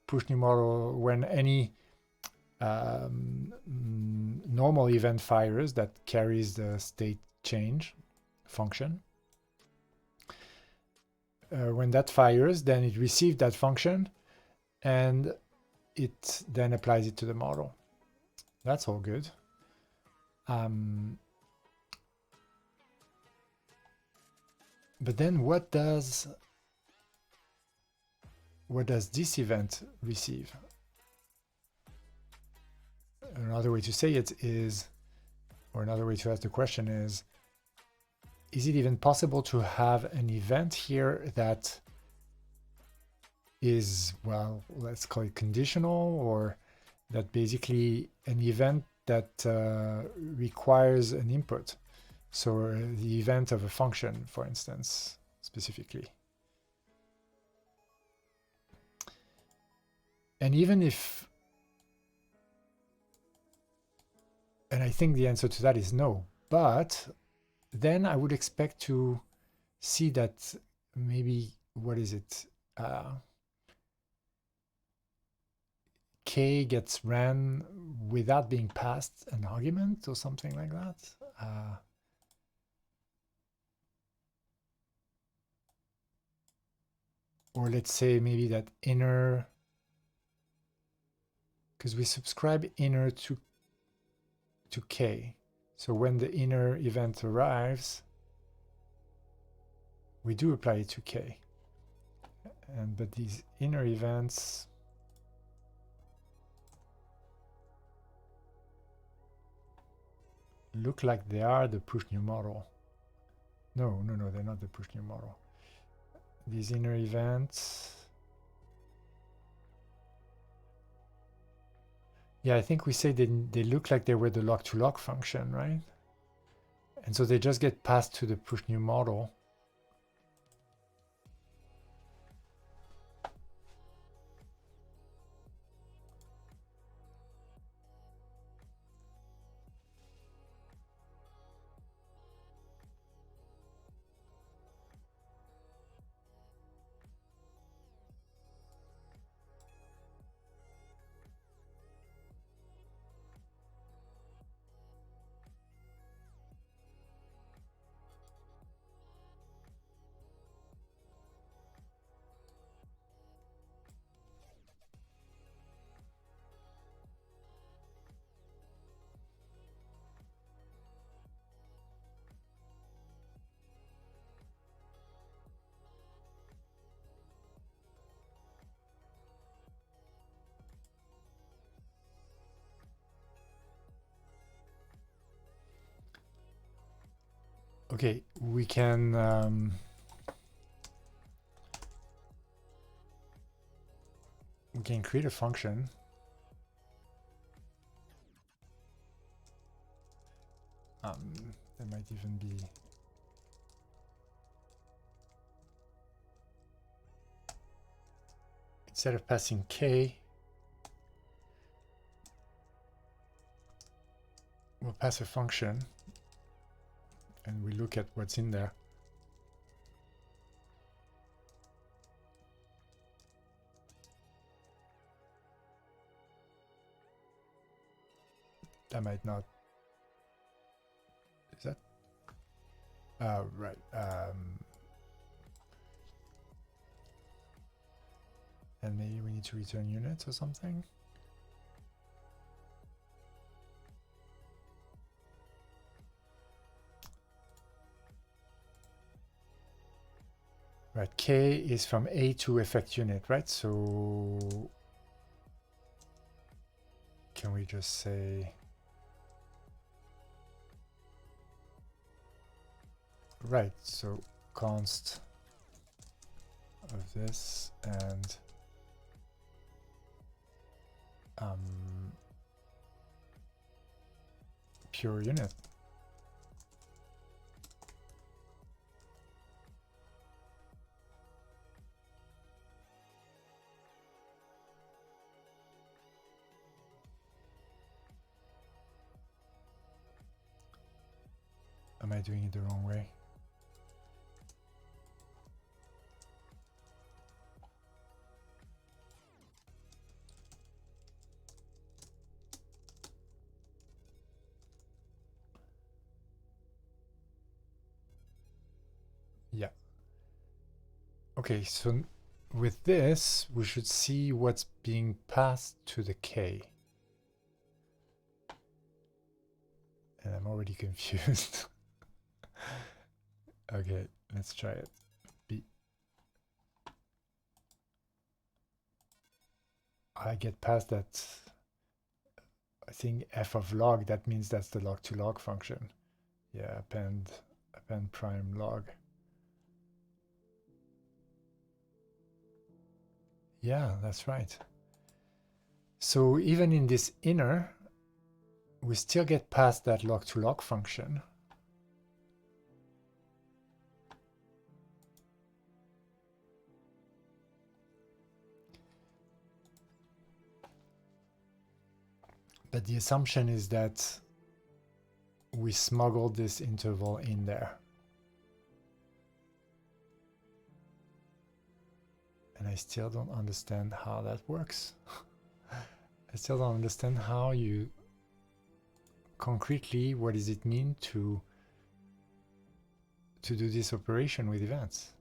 push new model, when any normal event fires that carries the state change function, when that fires, then it receives that function and it then applies it to the model. That's all good. But then what does this event receive? Another way to say it is, or another way to ask the question is it even possible to have an event here that is, well, let's call it conditional, or that basically an event that requires an input? So the event of a function, for instance, specifically. And even if, and I think the answer to that is no, but then I would expect to see that maybe, what is it? K gets ran without being passed an argument or something like that. Or let's say maybe that inner, because we subscribe inner to K. So when the inner event arrives, we do apply it to K. But these inner events, look like they are the push new model. No, they're not the push new model. These inner events, yeah, I think we say they look like they were the log2log function, right? And so they just get passed to the push new model. Okay, we can create a function. There might even be instead of passing K, we'll pass a function and we look at what's in there. I might not. Is that? Right. And maybe we need to return units or something. Right, K is from A to effect unit, right? So can we just say, right, so const of this and pure unit. Am I doing it the wrong way? Yeah. Okay, so with this, we should see what's being passed to the K. And I'm already confused. Okay, let's try it. B. I get past that, I think f of log, that means that's the log to log function. Yeah, append prime log. Yeah, that's right. So even in this inner, we still get past that log to log function. But the assumption is that we smuggled this interval in there. And I still don't understand how that works. I still don't understand how you concretely, what does it mean to do this operation with events?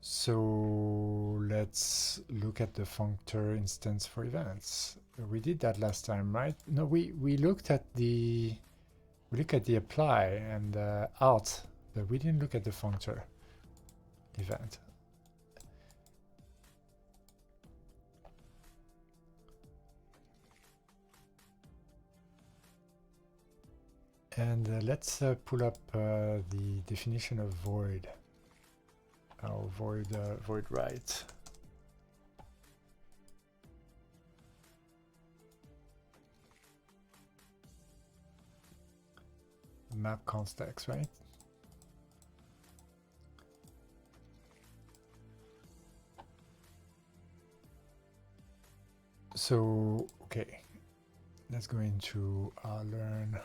So let's look at the functor instance for events. We did that last time, right? No, we looked at the apply and out, but we didn't look at the functor event. And let's pull up the definition of void. Oh, void right. Map context, right? So, okay, let's go into our learn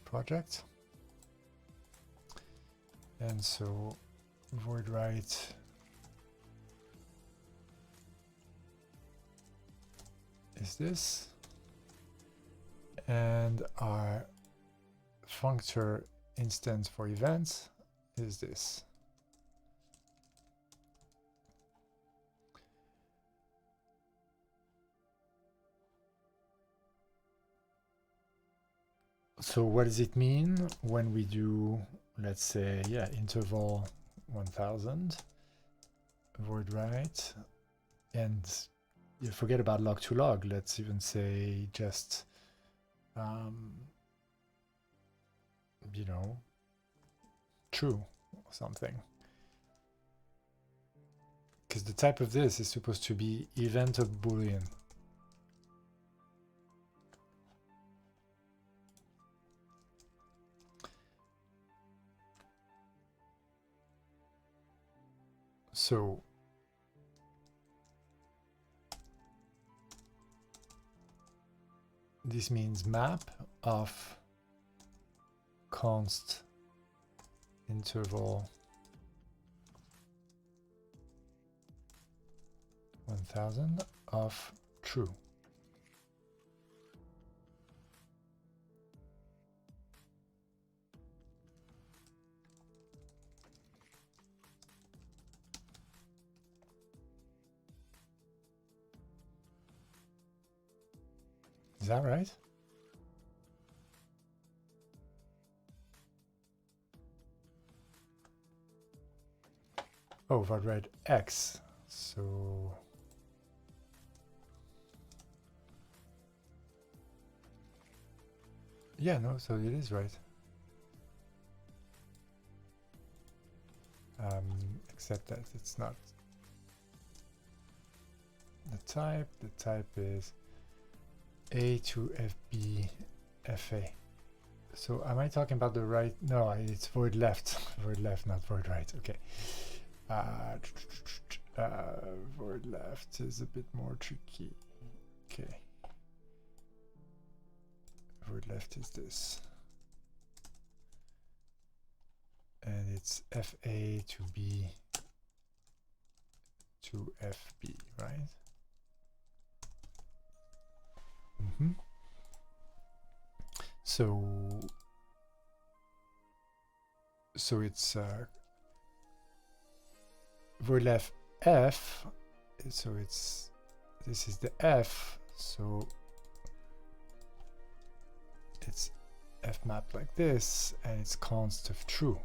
project. And so void right is this, and our functor instance for events is this. So what does it mean when we do, let's say, yeah, interval 1000 void right, and you forget about log to log, let's even say just you know, true or something, because the type of this is supposed to be event of Boolean. So this means map of const interval 1000 of true. Is that right? Oh, but read X. So yeah, no, so it is right. Except that it's not the type. The type is A to FB FA. So am I talking about the right? No, it's void left. Void left, not void right. Okay. Void left is a bit more tricky. Okay. Void left is this. And it's FA to B to FB, right? Mm-hmm. So it's void left F, so this is the F, so it's F map like this, and it's const of true,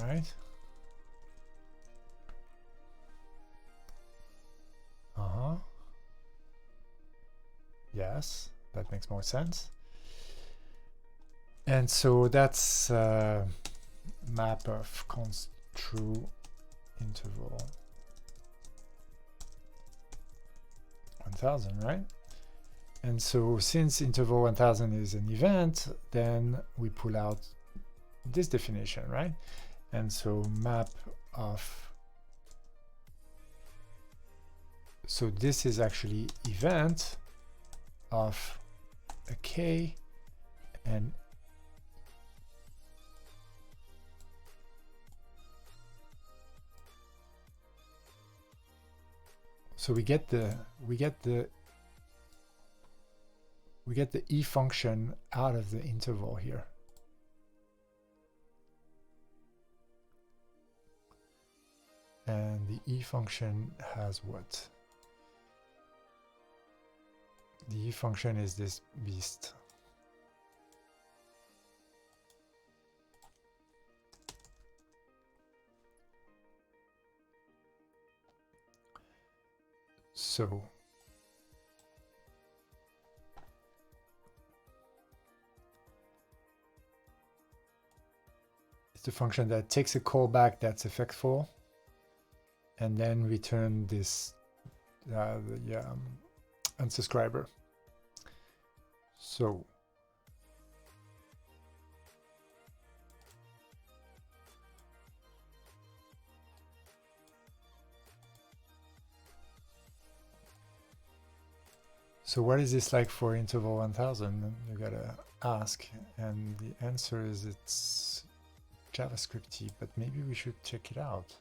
right? Yes, that makes more sense. And so that's map of const true interval 1000, right? And so since interval 1000 is an event, then we pull out this definition, right? And so map of, so this is actually event of a k, and so we get the e function out of the interval here. And the e function has what? The e function is this beast. So it's the function that takes a callback that's effectful and then return this unsubscriber. So what is this like for interval 1000? You gotta ask, and the answer is it's JavaScripty, but maybe we should check it out.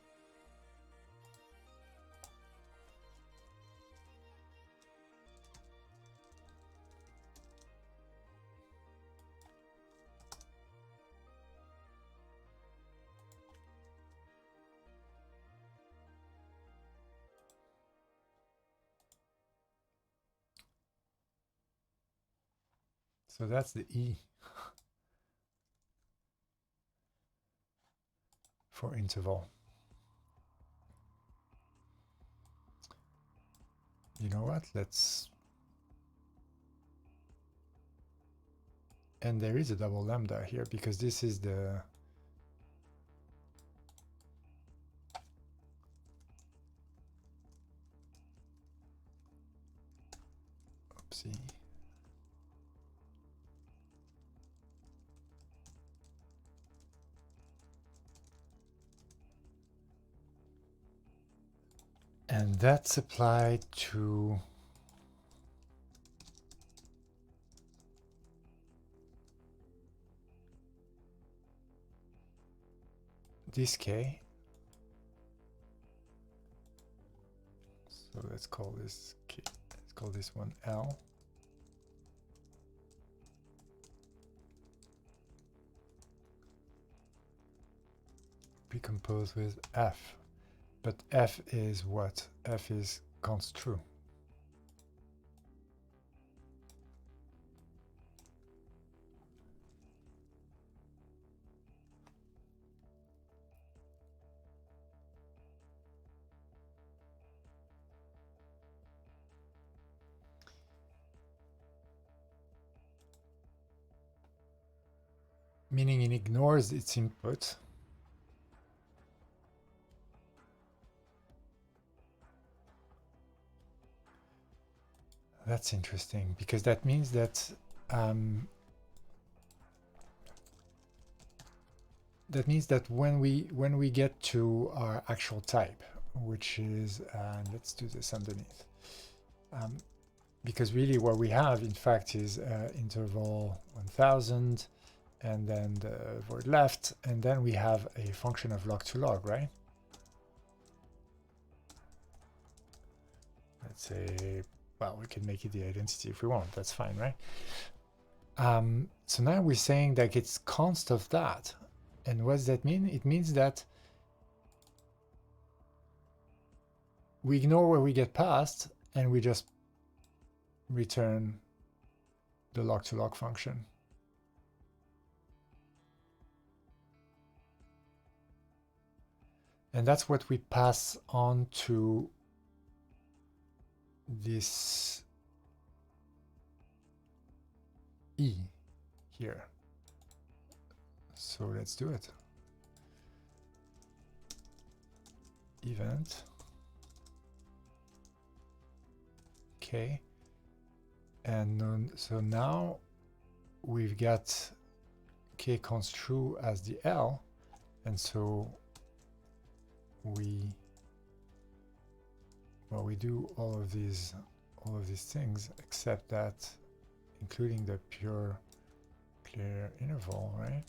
So that's the E for interval. You know what? Let's, and there is a double lambda here because this is the oopsie. And that's applied to this K. So let's call this one L. Recompose with F. But F is what? F is const true. Meaning it ignores its input. That's interesting, because that means that when we get to our actual type, which is let's do this underneath, because really what we have in fact is interval 1000 and then the void left, and then we have a function of log to log, right? Let's say, well, we can make it the identity if we want, that's fine, right? So now we're saying that it's const of that. And what does that mean? It means that we ignore where we get past and we just return the log to log function. And that's what we pass on to this E here. So let's do it. Event. Okay. And so now we've got k const true as the L, and so we do all of these things except that, including the pure clear interval, right?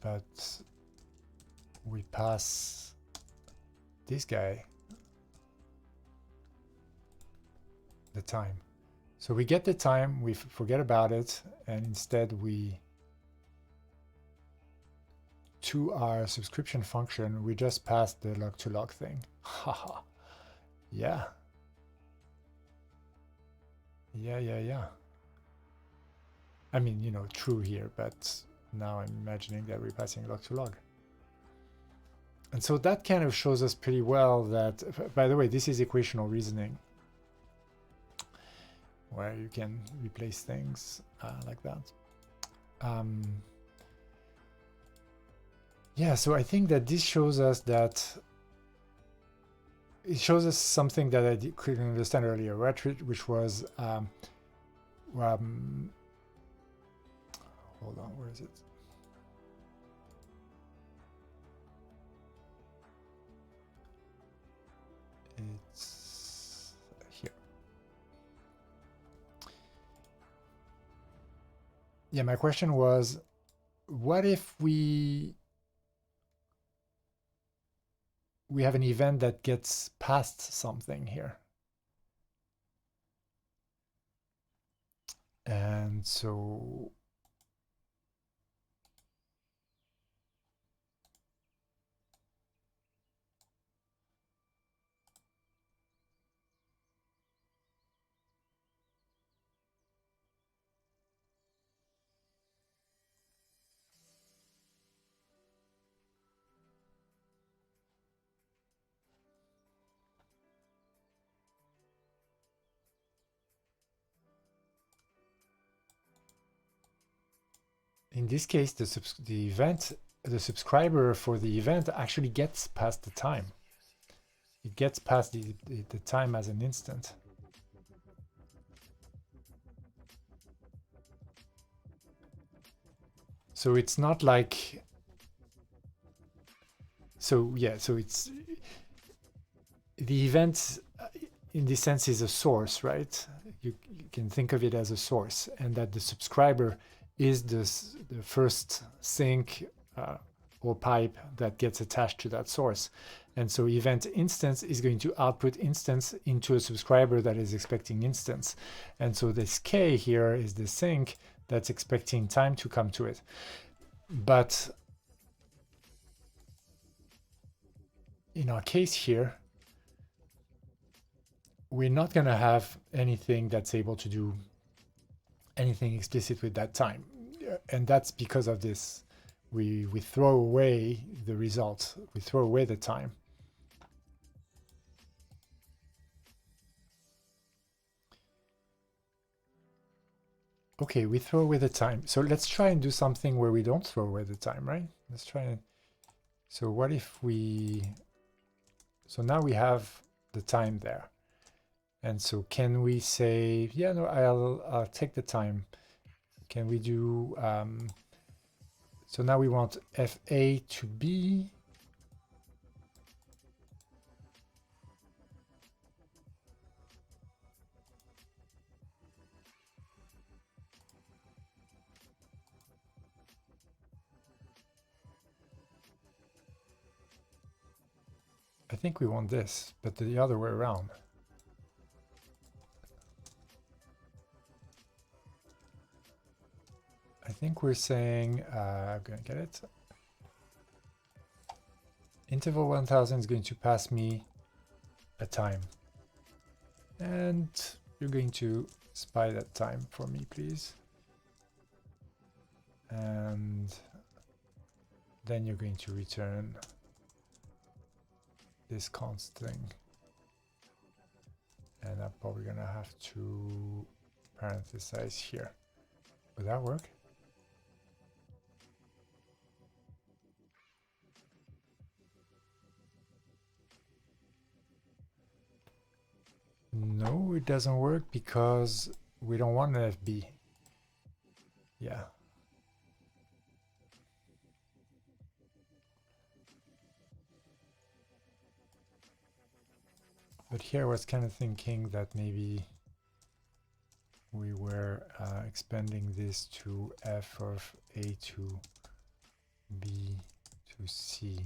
But we pass this guy the time. So we get the time, we forget about it, and instead to our subscription function, we just pass the log to log thing. Haha. Yeah. Yeah. I mean, you know, true here, but now I'm imagining that we're passing log to log. And so that kind of shows us pretty well that, by the way, this is equational reasoning, where you can replace things like that. Yeah, so I think that this shows us that it shows us something that I couldn't understand earlier, right? Which was hold on, where is it? It's here. Yeah, my question was, what if we have an event that gets past something here? And so in this case, the subscriber for the event actually gets past the time. It gets past the time as an instant. So it's not like, so yeah, so it's, the event in this sense is a source, right? You can think of it as a source, and that the subscriber is the first sink or pipe that gets attached to that source. And so event instance is going to output instance into a subscriber that is expecting instance. And so this K here is the sink that's expecting time to come to it. But in our case here, we're not going to have anything that's able to do anything explicit with that time. And that's because of this. We throw away the result. We throw away the time. Okay, we throw away the time. So let's try and do something where we don't throw away the time, right? Let's try and... So what if we... So now we have the time there. And so can we say, yeah, no, I'll take the time. Can we do... so now we want FA to be... I think we want this, but the other way around. I think we're saying, I'm going to get it. Interval 1000 is going to pass me a time. And you're going to spy that time for me, please. And then you're going to return this const thing. And I'm probably going to have to parenthesize here. Would that work? No, it doesn't work because we don't want an FB. Yeah. But here I was kind of thinking that maybe we were expanding this to f of a to b to c,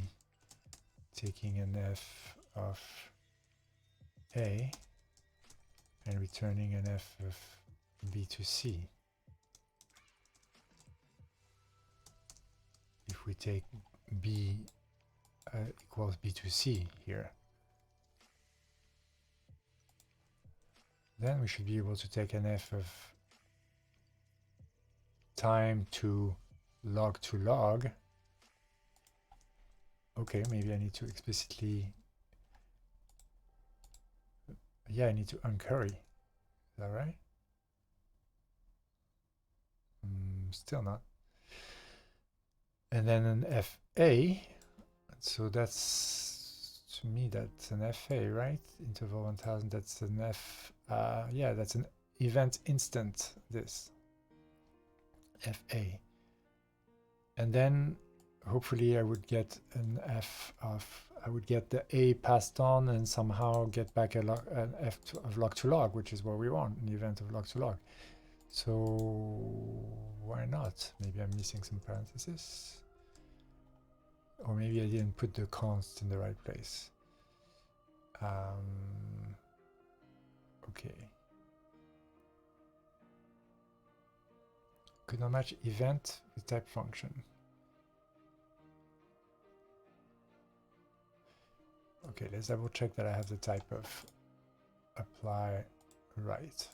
taking an f of a and returning an f of b to c. If we take b equals b to c here, then we should be able to take an f of time to log. Okay, maybe I need to explicitly... Yeah, I need to uncurry. Is that right? Still not. And then an FA. So that's, to me, that's an FA, right? Interval 1000, that's an F... yeah, that's an event instant, this. FA. And then hopefully I would get an F of... I would get the A passed on and somehow get back an F of log to log, which is what we want, an event of log to log. So why not? Maybe I'm missing some parentheses. Or maybe I didn't put the const in the right place. Okay. Could not match event with type function. Okay, let's double check that I have the type of apply right.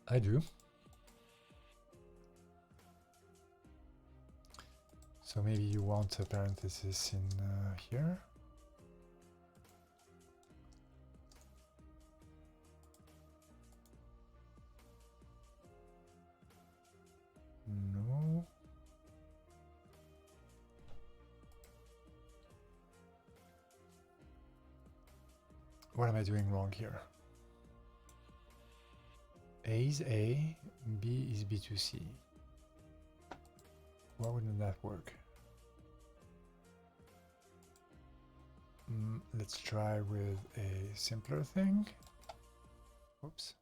I do. So maybe you want a parenthesis in here. No. What am I doing wrong here? A is A, B is B to C. Why wouldn't that work? Let's try with a simpler thing. Oops.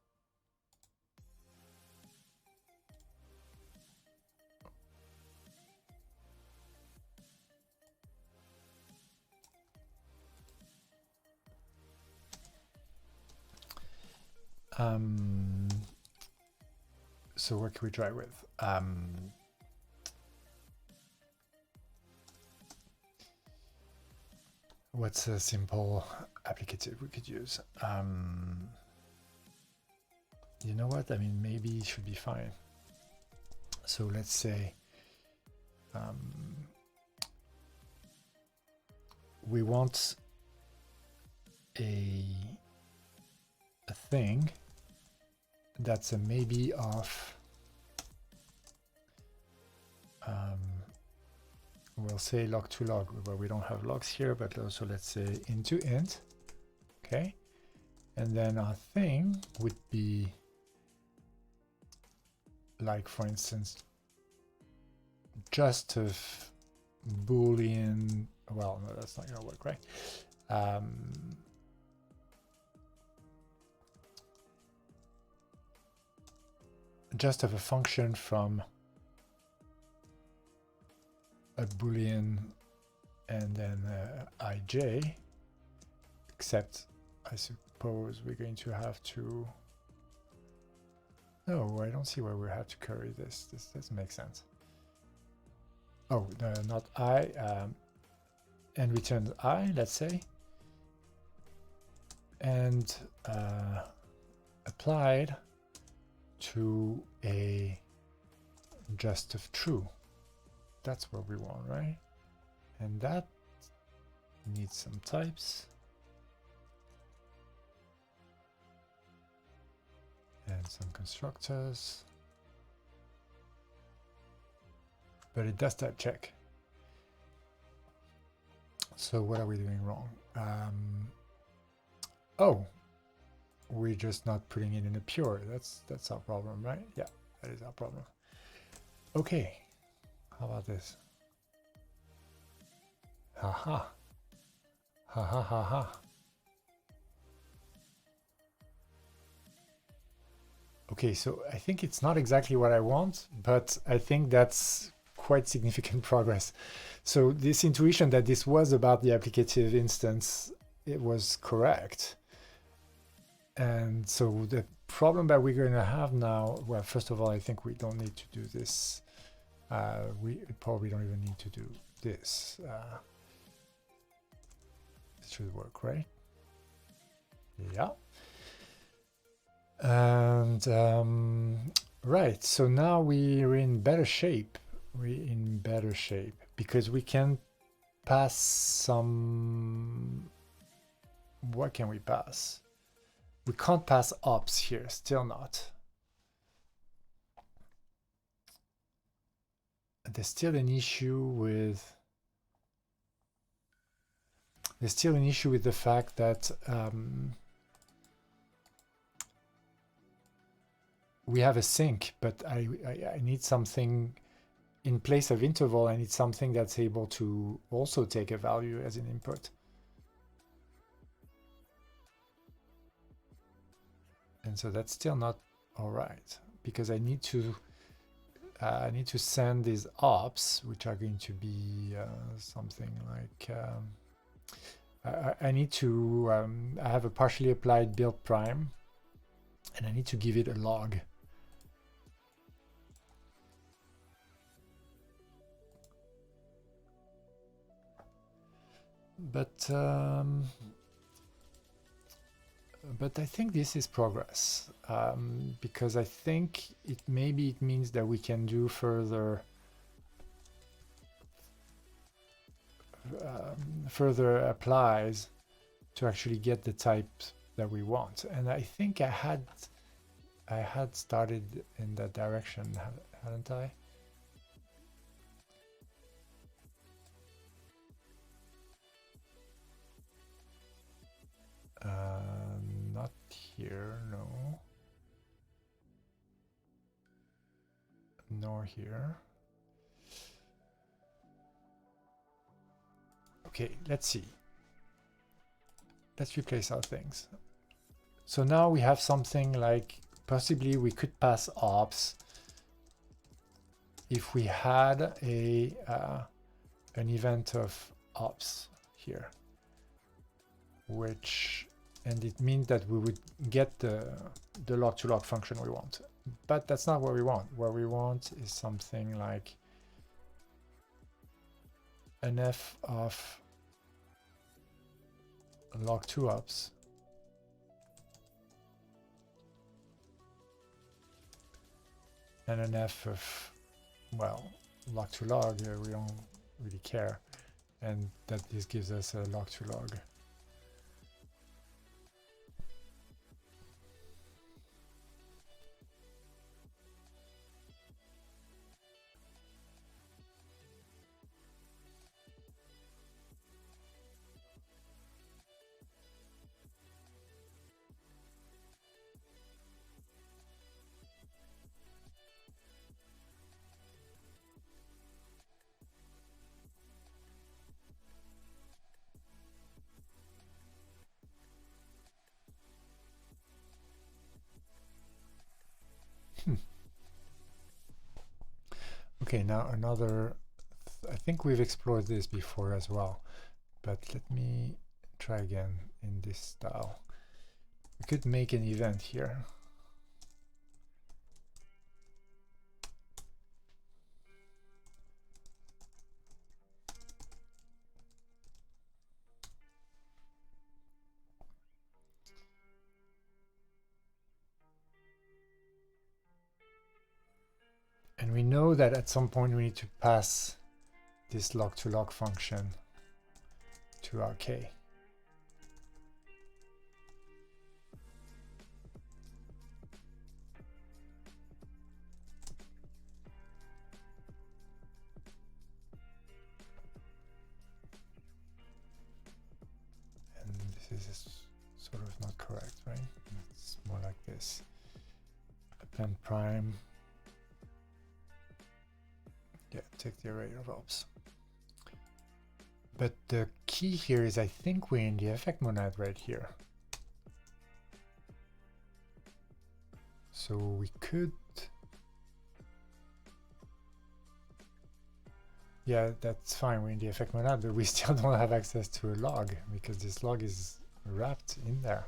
So what can we try with? What's a simple applicative we could use? You know what? I mean, maybe it should be fine. So let's say we want a thing that's a maybe of we'll say log to log, but we don't have logs here, but also let's say into int. Okay, and then our thing would be like, for instance, just of Boolean. Well, no, that's not gonna work, right? Just of a function from a Boolean and then ij, except I suppose we're going to have to. No, I don't see why we have to curry this. This doesn't make sense. Oh, no, not I. And returns I, let's say, and applied to a just of true. That's what we want, right? And that needs some types and some constructors, but it does type check. So what are we doing wrong? Oh, we're just not putting it in a pure. That's our problem, right? Yeah, that is our problem. Okay, how about this? Haha. Ha ha ha ha. Okay, so I think it's not exactly what I want, but I think that's quite significant progress. So this intuition that this was about the applicative instance, it was correct. And so the problem that we're going to have now, well, first of all, I think we don't need to do this. We probably don't even need to do this. It should work, right? Yeah. And right, so now we're in better shape. We're in better shape because we can pass some. What can we pass? We can't pass ops here, still not. There's still an issue with. There's still an issue with the fact that we have a sync, but I need something in place of interval. I need something that's able to also take a value as an input. And so that's still not all right because I need to send these ops, which are going to be something like I need to I have a partially applied build prime, and I need to give it a log. But I think this is progress because I think maybe it means that we can do further applies to actually get the type that we want. And I think I had started in that direction, hadn't I? Not here, no. Nor here. Okay, let's see. let's replace our things. So now we have something like, possibly we could pass ops if we had a an event of ops here, and it means that we would get the log-to-log function we want. But that's not what we want. What we want is something like an f of log2ops and an f of, well, log2log, we don't really care, and that this gives us a log2log. Okay, now another, I think we've explored this before as well, but let me try again in this style. We could make an event here. And we know that at some point we need to pass this log-to-log function to our k. And this is sort of not correct, right? It's more like this. Append prime. Yeah, take the array of ops. But the key here is, I think we're in the effect monad right here. So we could, yeah, that's fine, we're in the effect monad, but we still don't have access to a log because this log is wrapped in there.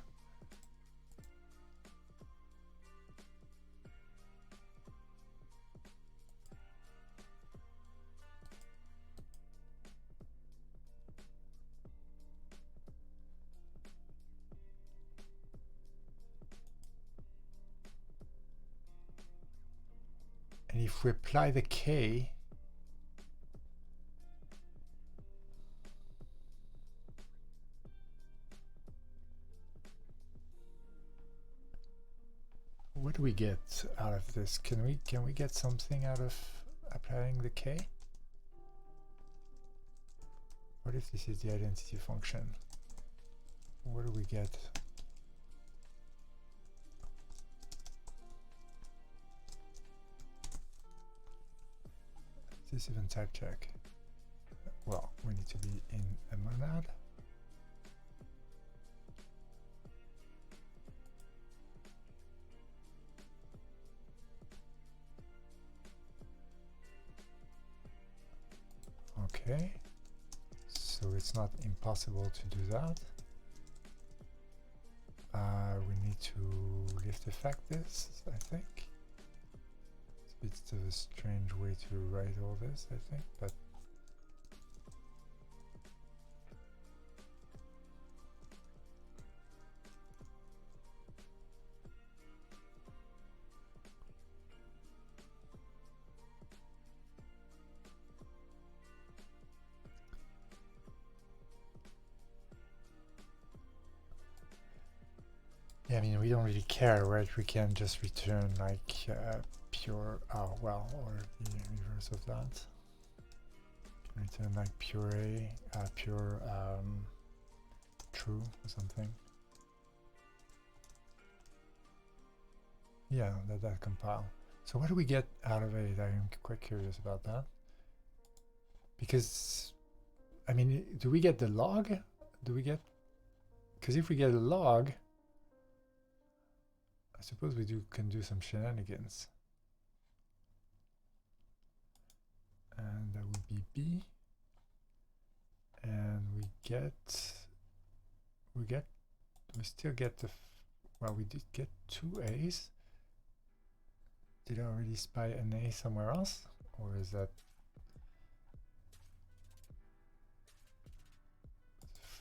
And if we apply the k, what do we get out of this? Can we get something out of applying the k? What if this is the identity function? What do we get? Is this even type check? Well, we need to be in a monad. Okay, so it's not impossible to do that. We need to lift effect this, I think. It's a bit of a strange way to write all this, I think, but yeah, I mean, we don't really care, right? We can just return like pure, oh well, or the reverse of that. Return like pure true or something. Yeah, that compile. So what do we get out of it? I'm quite curious about that. Because, I mean, do we get the log? Do we get Because if we get a log, I suppose we can do some shenanigans. And that would be B. And we still get the, well, we did get 2 A's. Did I already spy an A somewhere else? Or is that,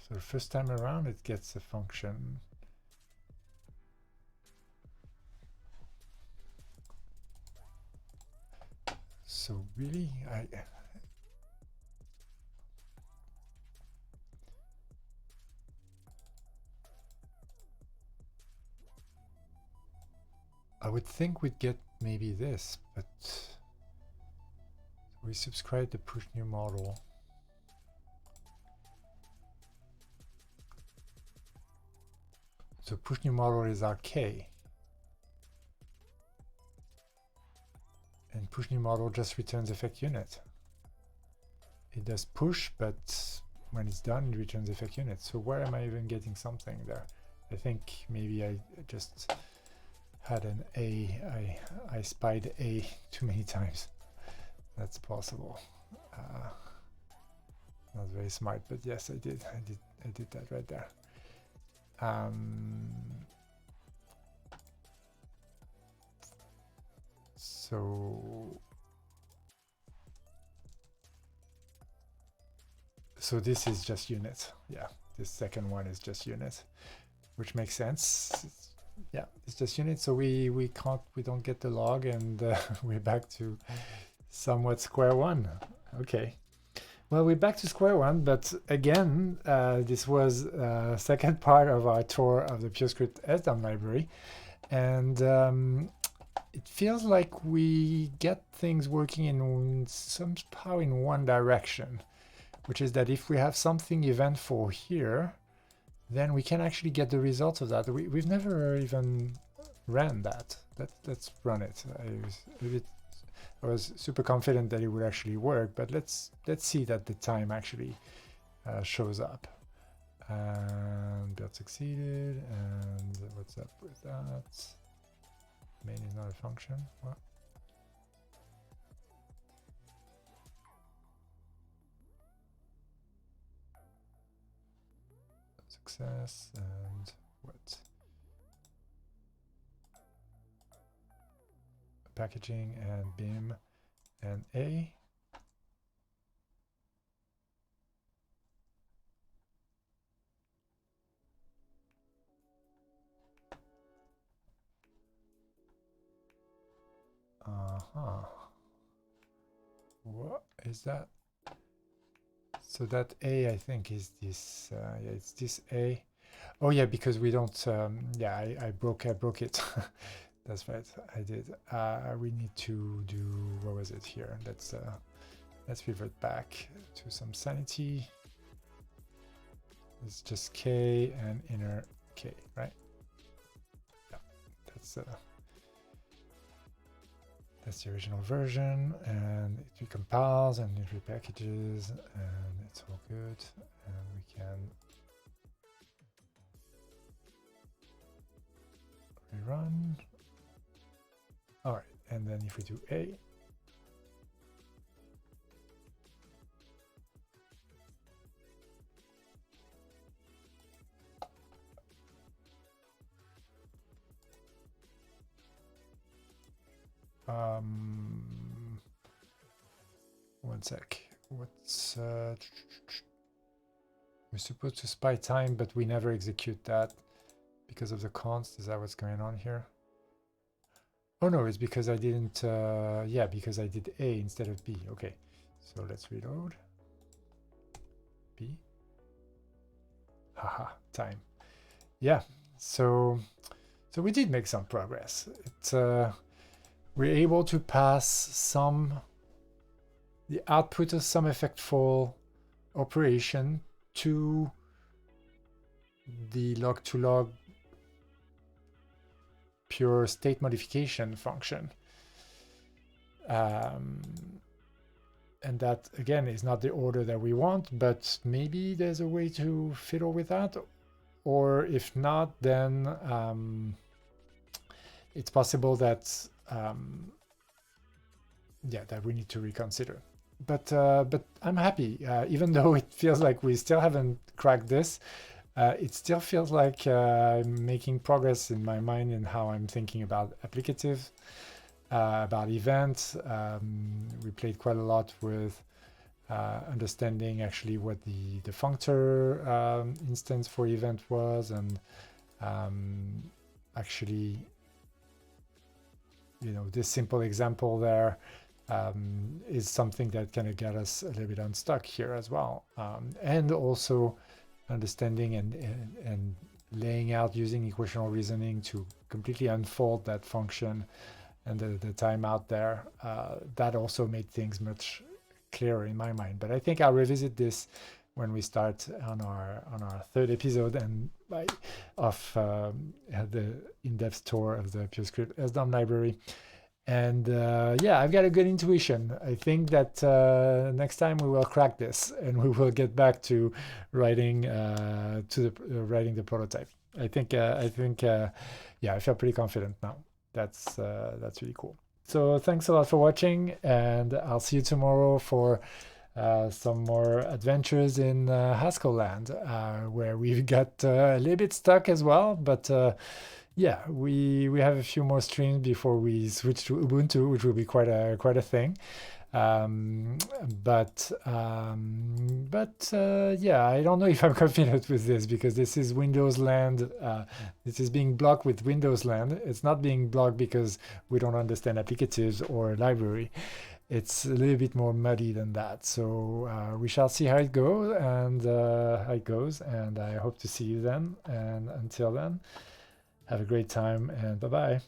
so the first time around it gets a function. So really, I would think we'd get maybe this, but we subscribe to push new model. So push new model is our K. And push new model just returns effect unit. It does push, but when it's done, it returns effect unit. So where am I even getting something there? I think maybe I just had an A. I spied A too many times. That's possible. Not very smart, but yes, I did that right there. So this is just unit. Yeah, this second one is just unit, which makes sense. Yeah, it's just unit. So we don't get the log, and we're back to somewhat square one. Okay. Well, we're back to square one, but again, this was second part of our tour of the purescript-sdom library, and it feels like we get things working in somehow in one direction, which is that if we have something eventful here, then we can actually get the results of that. We've never even ran that. Let's run it. I was super confident that it would actually work, but let's see that the time actually shows up. And build succeeded, and what's up with that? Main is not a function. What? Success and what? Packaging and BIM and A. What is that? So that A, I think, is this. Yeah, it's this A. Oh yeah, because we don't. Yeah, I broke it. That's right, I did. We need to do, what was it here? Let's revert back to some sanity. It's just K and inner K, right? Yeah, that's the original version, and it recompiles and it repackages, and it's all good. And we can rerun. All right, and then if we do A, one sec. What's we're supposed to spy time, but we never execute that because of the const. Is that what's going on here? Oh no, it's because I didn't. Yeah, because I did A instead of B. Okay, so let's reload. B. Haha, time. Yeah, so we did make some progress. We're able to pass the output of some effectful operation to the log-to-log pure state modification function. And that, again, is not the order that we want, but maybe there's a way to fiddle with that. or if not, then it's possible that that we need to reconsider. But I'm happy, even though it feels like we still haven't cracked this. It still feels like I'm making progress in my mind in how I'm thinking about applicative, about events. We played quite a lot with understanding actually what the functor instance for event was, and actually, this simple example there is something that kind of got us a little bit unstuck here as well, and also understanding and laying out using equational reasoning to completely unfold that function and the timeout there. That also made things much clearer in my mind. But I think I'll revisit this when we start on our third episode and of the in-depth tour of the purescript-sdom library. And I've got a good intuition. I think that next time we will crack this and we will get back to writing writing the prototype. I feel pretty confident now. That's really cool. So thanks a lot for watching, and I'll see you tomorrow for some more adventures in Haskell land, where we've got a little bit stuck as well, but we have a few more streams before we switch to Ubuntu, which will be quite a thing. I don't know if I'm confident with this, because this is Windows land. This is being blocked with Windows land. It's not being blocked because we don't understand applicatives or library. It's a little bit more muddy than that. So we shall see how it goes, and I hope to see you then. And until then, have a great time, and bye-bye.